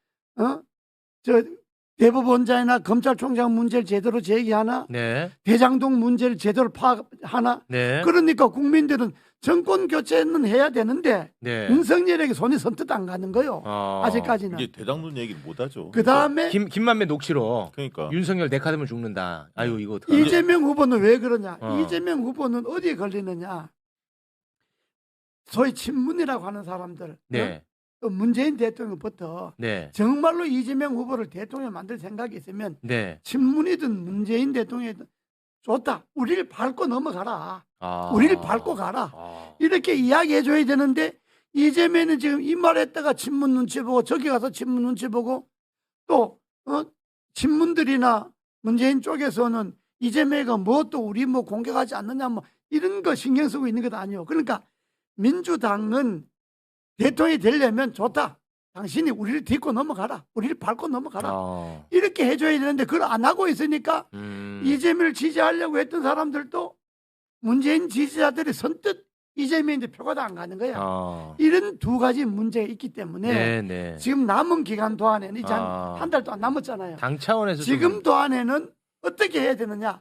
대법원장이나 검찰총장 문제를 제대로 제기하나, 네. 대장동 문제를 제대로 파악하나. 네. 그러니까 국민들은 정권 교체는 해야 되는데 네. 윤석열에게 손이 선뜻 안 가는 거요. 아직까지는. 이게 대장동 얘기를 못 하죠. 그 다음에 김만배 녹취록. 그러니까 윤석열 내 카드면 죽는다. 아유 이거 이재명 후보는 왜 그러냐? 이재명 후보는 어디에 걸리느냐? 소위 친문이라고 하는 사람들. 네. 또 문재인 대통령부터 네. 정말로 이재명 후보를 대통령 만들 생각이 있으면 네. 친문이든 문재인 대통령이든 좋다. 우리를 밟고 넘어가라. 아. 우리를 밟고 가라. 이렇게 이야기해줘야 되는데 이재명은 지금 이 말했다가 친문 눈치 보고 저기 가서 친문 눈치 보고 또 친문들이나 문재인 쪽에서는 이재명이가 뭐 또 우리 뭐 공격하지 않느냐 뭐 이런 거 신경 쓰고 있는 것 아니에요. 그러니까 민주당은 대통령이 되려면 좋다. 당신이 우리를 딛고 넘어가라. 우리를 밟고 넘어가라. 이렇게 해줘야 되는데 그걸 안 하고 있으니까 이재명을 지지하려고 했던 사람들도 문재인 지지자들이 선뜻 이재명인데 표가 다 안 가는 거야. 이런 두 가지 문제가 있기 때문에 네. 지금 남은 기간 동안에는 이제 한 달도 안 남았잖아요. 당 차원에서 지금 동안에는 어떻게 해야 되느냐.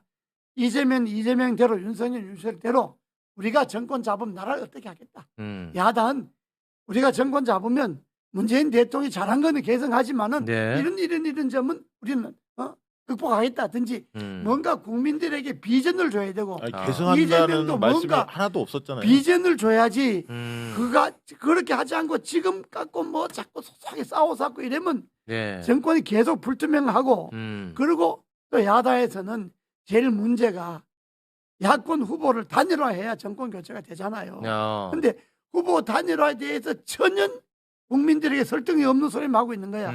이재명대로 윤석열대로 우리가 정권 잡으면 나라를 어떻게 하겠다. 야당 우리가 정권 잡으면 문재인 대통령이 잘한 거는 개성하지만은 네. 이런 점은 우리는 극복하겠다든지 뭔가 국민들에게 비전을 줘야 되고 개성한다는 말씀이 하나도 없었잖아요. 비전을 줘야지 그가 그렇게 하지 않고 지금 갖고 뭐 자꾸 소소하게 싸우고 이러면 네. 정권이 계속 불투명하고 그리고 또 야당에서는 제일 문제가 야권 후보를 단일화해야 정권 교체가 되잖아요. 그런데 후보 단일화에 대해서 전혀 국민들에게 설득이 없는 소리만 하고 있는 거야.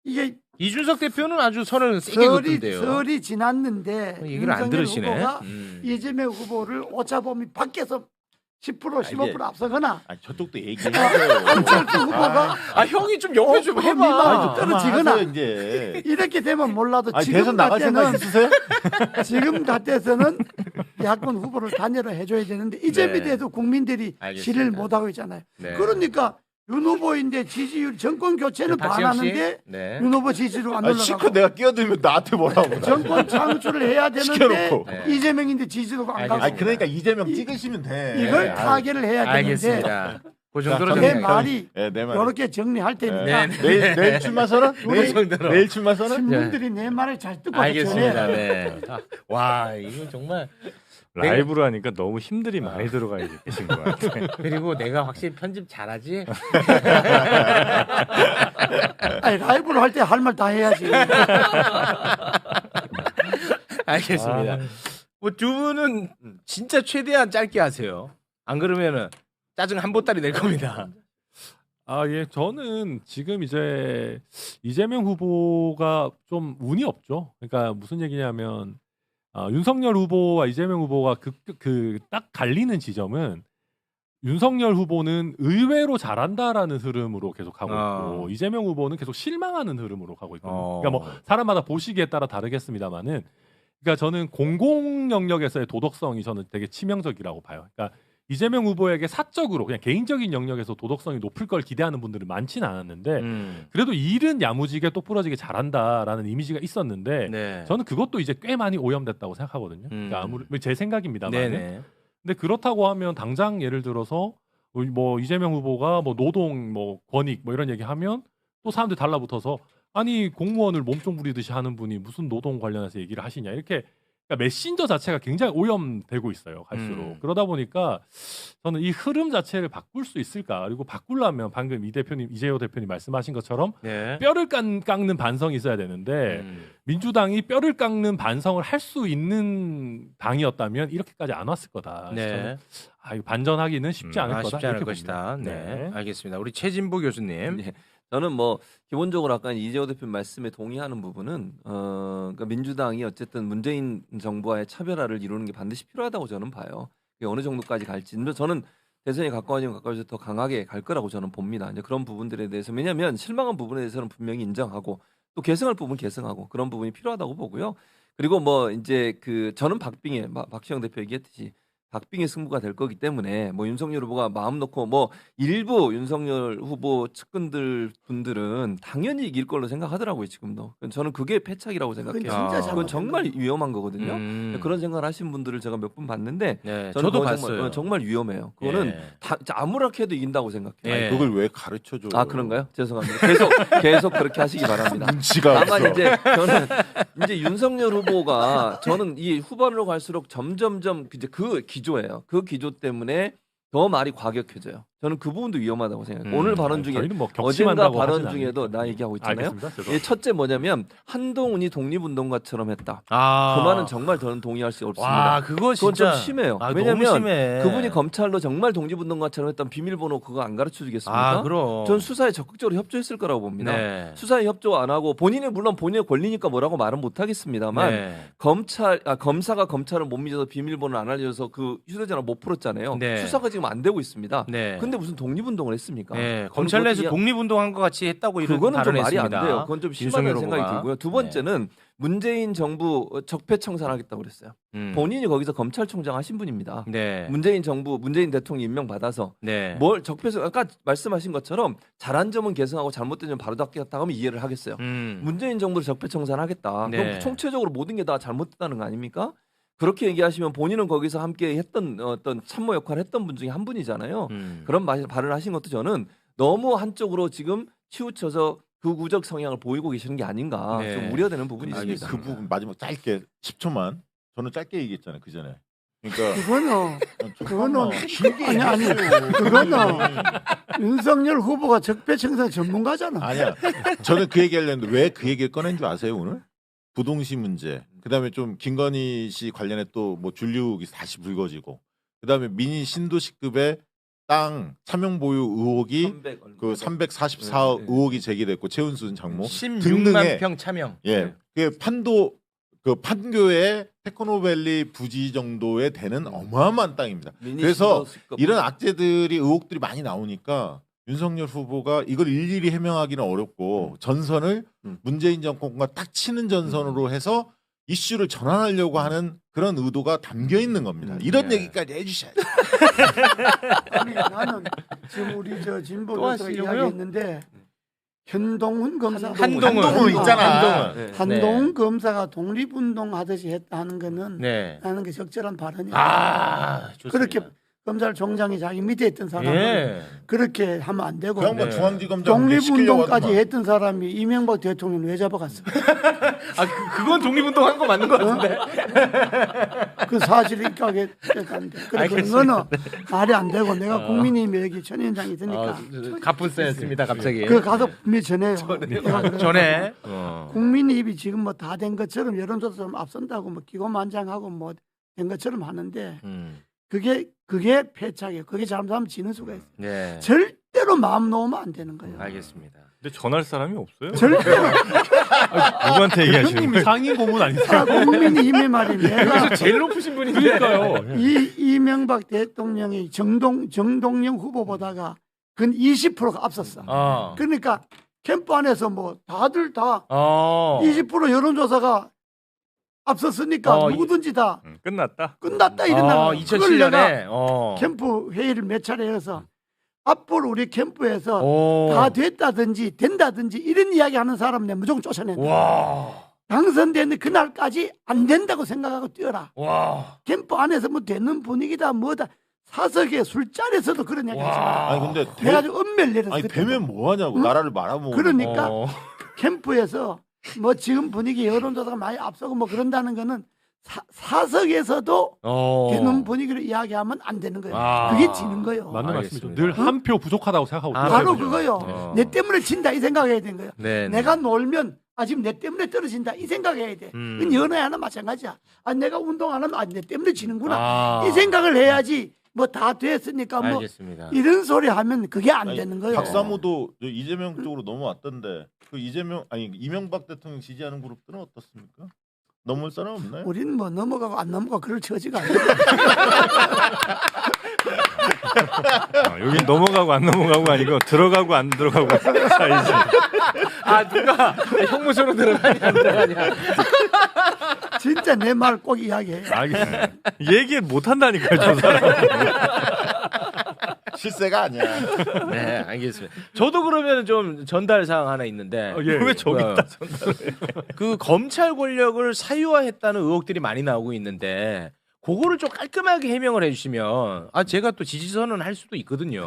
이게 이준석 대표는 아주 선을 세게 긋던데요. 설이 지났는데 얘기를 안 들으시네. 후보가 이재명 후보를 오차범위 밖에서 10% 15% 앞서거나 저쪽도 얘기해요. 안철수 후보가 형이 좀 옆에 좀 해봐. 떨어지거나 이제 이렇게 되면 몰라도 대선 지금 나갈 생각 같아는 있으세요? 지금 같아서는 야권 후보를 단일화 해줘야 되는데 이 점에 대해서 국민들이 지를 못하고 있잖아요. 그러니까 윤 후보인데 지지율 정권 교체는 반하는데 윤 후보 지지율 안 올라가고 실컷 내가 끼어들면 나한테 뭐라고 정권 창출을 해야 되는데 이재명인데 지지도가 안 가고 그러니까 이재명 찍으시면 돼. 이걸 타결을 해야 되는데 알겠습니다. 그 정도로 내 말이 이렇게 정리할 테니까 내일 출마 선언? 내일 출마 선언? 신분들이 내 말을 잘 듣고 알겠습니다. 네. 와 이거 정말 라이브로 하니까 너무 힘들이 많이 들어가 계신 것 같아요. 그리고 내가 확실히 편집 잘하지? 라이브로 할 때 할 말 다 해야지. 알겠습니다. 뭐 두 분은 진짜 최대한 짧게 하세요. 안 그러면은 짜증 한 보따리 낼 겁니다. 예, 저는 지금 이제 이재명 후보가 좀 운이 없죠. 그러니까 무슨 얘기냐면 윤석열 후보와 이재명 후보가 딱 갈리는 지점은 윤석열 후보는 의외로 잘한다라는 흐름으로 계속 가고 있고 이재명 후보는 계속 실망하는 흐름으로 가고 있거든요. 그러니까 뭐 사람마다 보시기에 따라 다르겠습니다만은, 그러니까 저는 공공 영역에서의 도덕성이 저는 되게 치명적이라고 봐요. 그러니까 이재명 후보에게 사적으로 그냥 개인적인 영역에서 도덕성이 높을 걸 기대하는 분들은 많지는 않았는데 그래도 일은 야무지게 똑부러지게 잘한다라는 이미지가 있었는데 저는 그것도 이제 꽤 많이 오염됐다고 생각하거든요. 그러니까 아무리 제 생각입니다만. 근데 그렇다고 하면 당장 예를 들어서 뭐 이재명 후보가 뭐 노동 뭐 권익 뭐 이런 얘기하면 또 사람들 달라붙어서 아니 공무원을 몸종 부리듯이 하는 분이 무슨 노동 관련해서 얘기를 하시냐 이렇게. 그러니까 메신저 자체가 굉장히 오염되고 있어요. 갈수록. 그러다 보니까 저는 이 흐름 자체를 바꿀 수 있을까? 그리고 바꾸려면 방금 이재호 대표님 말씀하신 것처럼 뼈를 깎는 반성이 있어야 되는데 민주당이 뼈를 깎는 반성을 할 수 있는 당이었다면 이렇게까지 안 왔을 거다. 저는 이거 반전하기는 쉽지 않을 거다. 쉽지 않을 것이다. 네. 알겠습니다. 우리 최진보 교수님. 저는 뭐 기본적으로 아까 이재호 대표 말씀에 동의하는 부분은 그러니까 민주당이 어쨌든 문재인 정부와의 차별화를 이루는 게 반드시 필요하다고 저는 봐요. 그게 어느 정도까지 갈지. 저는 대선이 가까워지면 가까워질수록 더 강하게 갈 거라고 저는 봅니다. 이제 그런 부분들에 대해서 왜냐하면 실망한 부분에 대해서는 분명히 인정하고 또 개선할 부분 개선하고 그런 부분이 필요하다고 보고요. 그리고 뭐 이제 저는 박시영 대표 얘기했듯이 박빙의 승부가 될 거기 때문에 뭐 윤석열 후보가 마음 놓고 뭐 일부 윤석열 후보 측근들 분들은 당연히 이길 걸로 생각하더라고요 지금도. 저는 그게 패착이라고 생각해요. 그건 정말 위험한 거거든요. 그런 생각을 하신 분들을 제가 몇 분 봤는데 저도 봤어요. 정말 위험해요. 그거는 아무렇게 해도 이긴다고 생각해요. 그걸 왜 가르쳐줘? 그런가요? 죄송합니다. 계속 그렇게 하시기 바랍니다. 눈치가 다만 이제 저는 이제 윤석열 후보가 저는 이 후반으로 갈수록 점점점 이제 그 기조예요. 그 기조 때문에 더 말이 과격해져요. 저는 그 부분도 위험하다고 생각해요. 오늘 발언 중에 뭐 어젠가 발언 중에도 나 얘기하고 있잖아요. 첫째 뭐냐면 한동훈이 독립운동가처럼 했다. 그 말은 정말 저는 동의할 수 없습니다. 그건 좀 심해요. 왜냐하면 심해. 그분이 검찰로 정말 독립운동가처럼 했던 비밀번호 그거 안 가르쳐 주겠습니까? 그럼. 전 수사에 적극적으로 협조했을 거라고 봅니다. 수사에 협조 안 하고 물론 본인의 권리니까 뭐라고 말은 못 하겠습니다만 검사가 검찰을 못 믿어서 비밀번호 안 알려줘서 그 휴대전화 못 풀었잖아요. 수사가 지금 안 되고 있습니다. 근데 무슨 독립운동을 했습니까? 검찰 내에서 독립운동한 것 같이 했다고 이런 그거는 좀 말이 했습니다. 안 돼요. 그건 좀 심하다는 생각이 들고요. 두 번째는 문재인 정부 적폐청산하겠다고 그랬어요. 본인이 거기서 검찰총장 하신 분입니다. 문재인 정부, 문재인 대통령 임명받아서 뭘 적폐청 아까 말씀하신 것처럼 잘한 점은 개선하고 잘못된 점은 바로 닦겠다 하면 이해를 하겠어요. 문재인 정부를 적폐청산하겠다. 그럼 총체적으로 모든 게 다 잘못됐다는 거 아닙니까? 그렇게 얘기하시면 본인은 거기서 함께 했던 어떤 참모 역할을 했던 분 중에 한 분이잖아요. 그런 발언을 하신 것도 저는 너무 한쪽으로 지금 치우쳐서 극우적 성향을 보이고 계시는 게 아닌가 좀 우려되는 부분이 있습니다. 그 부분 마지막 짧게 10초만 저는 짧게 얘기했잖아요 그 전에. 그러니까 그거는 윤석열 후보가 적폐청산 전문가잖아. 아니야. 저는 그 얘기하려는데 왜 그 얘기를 꺼낸 줄 아세요 오늘? 부동시 문제. 그다음에 좀 김건희 씨 관련해 또 뭐 줄리욱이 다시 불거지고. 그다음에 민인 신도시급의 땅 차명 보유 의혹이 그 344억 의혹이 제기됐고 최은순 장모 16만 평 차명. 그 판교의 테크노밸리 부지 정도에 되는 어마어마한 땅입니다. 그래서 이런 악재들이 의혹들이 많이 나오니까 윤석열 후보가 이걸 일일이 해명하기는 어렵고 전선을 문재인 정권과 딱 치는 전선으로 해서 이슈를 전환하려고 하는 그런 의도가 담겨 있는 겁니다. 이런 얘기까지 해주셔야죠. 아니, 나는 지금 우리 저 진보에서 이야기했는데 현동훈 검사 한동훈 있잖아. 한동훈 검사가 독립운동 하듯이 했다 하는 거는 나는 게 적절한 발언이야. 그렇게 검찰총장이 자기 밑에 있던 사람을 그렇게 하면 안 되고 독립운동까지 했던 사람이 이명박 대통령 왜 잡아갔어? 그건 독립운동 한 거 맞는 거 같은데. 그 사실이 있게 됐는데 그거는 말이 안 되고 내가 국민의힘 여기 전위원장이 있으니까 갑분싸였습니다 갑자기. 그 가서 분명히 전해요. 전에 국민의힘이 지금 뭐 다 된 것처럼 여론조사 좀 앞선다고 뭐 기고만장하고 뭐 된 것처럼 하는데 그게 패착이에요. 그게 잘못하면 지는 수가 있어요. 절대로 마음 놓으면 안 되는 거예요. 알겠습니다. 근데 전할 사람이 없어요. 절대로. 누구한테 얘기하시는 형님이 거예요? 상임 고문 아니세요? 국민의힘의 말인데. 여기서 제일 높으신 분이니까요. 이명박 대통령이 정동영 후보보다가 근 20%가 앞섰어. 그러니까 캠프 안에서 뭐 다들 다 20% 여론조사가 앞섰으니까 누구든지 다 끝났다 이랬나. 2007년에 캠프 회의를 몇 차례 해서 앞으로 우리 캠프에서 다 됐다든지 된다든지 이런 이야기하는 사람 내 무조건 쫓아낸다. 당선되는 그날까지 안 된다고 생각하고 뛰어라. 캠프 안에서 뭐 되는 분위기다 뭐다. 사석에 술자리에서도 그런 이야기 하지 마. 아니 근데 내가 좀 은멸 내렸어. 아니 되면 뭐 하냐고. 나라를 말아먹고. 그러니까 캠프에서 뭐 지금 분위기 여론조사가 많이 앞서고 뭐 그런다는 거는 사석에서도 되는 분위기를 이야기하면 안 되는 거예요. 그게 지는 거예요. 맞는 말씀이죠. 늘 한 표 부족하다고 생각하고 바로 그거요. 내 때문에 진다 이 생각해야 되는 거예요. 내가 놀면 지금 내 때문에 떨어진다 이 생각해야 돼. 그건 연애 하나 마찬가지야. 내가 운동 안 하면 내 때문에 지는구나 이 생각을 해야지. 뭐 다 됐으니까 뭐 알겠습니다. 이런 소리 하면 그게 안 되는 거예요. 박사모도 이재명 쪽으로 넘어왔던데 그 이명박 대통령 지지하는 그룹들은 어떻습니까? 넘을 사람 없나요? 우리는 뭐 넘어가고 안 넘어가고 그럴 처지가 아니에요. 여긴 넘어가고 안 넘어가고 아니고 들어가고 안 들어가고 사이즈. 누가 형무소로 들어가냐 안 들어가냐. 진짜 내 말 꼭 이야기해. 얘기 못 한다니까요, 저 사람. 실세가 아니야. 네, 알겠습니다. 저도 그러면 좀 전달 사항 하나 있는데 왜 저기다 전달해? 그 검찰 권력을 사유화했다는 의혹들이 많이 나오고 있는데 그거를 좀 깔끔하게 해명을 해주시면 제가 또 지지선언 할 수도 있거든요.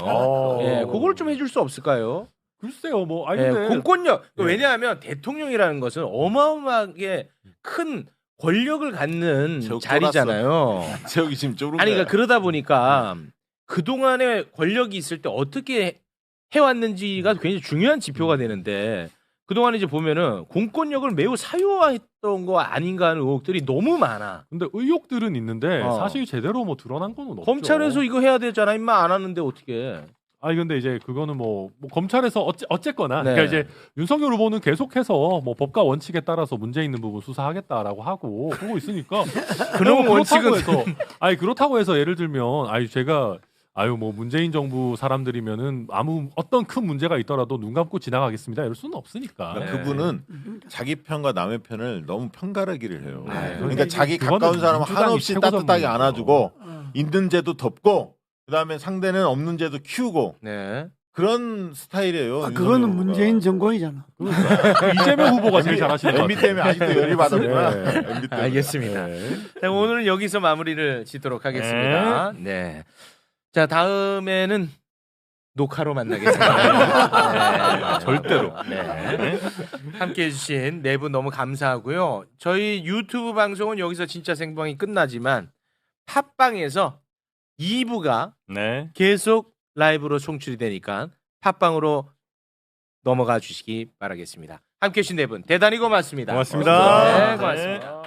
그걸 좀 해줄 수 없을까요? 글쎄요, 뭐 근데 공권력 왜냐하면 대통령이라는 것은 어마어마하게 큰 권력을 갖는 자리잖아요. 제욱이 지금 좁은 거야. 그러니까 그러다 보니까 그 동안에 권력이 있을 때 어떻게 해왔는지가 굉장히 중요한 지표가 되는데 그 동안에 이제 보면은 공권력을 매우 사유화했던 거 아닌가 하는 의혹들이 너무 많아. 근데 의혹들은 있는데 사실 제대로 뭐 드러난 건 없죠. 검찰에서 이거 해야 되잖아, 임마 안 하는데 어떻게? 근데 이제 그거는 뭐 검찰에서 어쨌거나 그러니까 이제 윤석열 후보는 계속해서 뭐 법과 원칙에 따라서 문제 있는 부분 수사하겠다라고 하고 있으니까 그런 원칙은 그렇다고 해서 예를 들면 제가 뭐 문재인 정부 사람들이면은 어떤 큰 문제가 있더라도 눈 감고 지나가겠습니다 이럴 수는 없으니까. 그분은 자기 편과 남의 편을 너무 편가르기를 해요. 그러니까 자기 가까운 사람은 한없이 따뜻하게 안아주고 있는 죄도 덮고 그다음에 상대는 없는 죄도 키우고 그런 스타일이에요. 그거는 문재인 전공이잖아. 이재명 후보가 제일 잘하시는 것 MB 때문에 아직도 열이 받았구나. 알겠습니다. 자, 오늘은 여기서 마무리를 짓도록 하겠습니다. 자, 다음에는 녹화로 만나겠습니다. 절대로. 함께 해주신 네 분 너무 감사하고요. 저희 유튜브 방송은 여기서 진짜 생방이 끝나지만 팟빵에서 2부가 계속 라이브로 송출이 되니까 팟빵으로 넘어가 주시기 바라겠습니다. 함께 해주신 네 분 대단히 고맙습니다. 고맙습니다. 고맙습니다.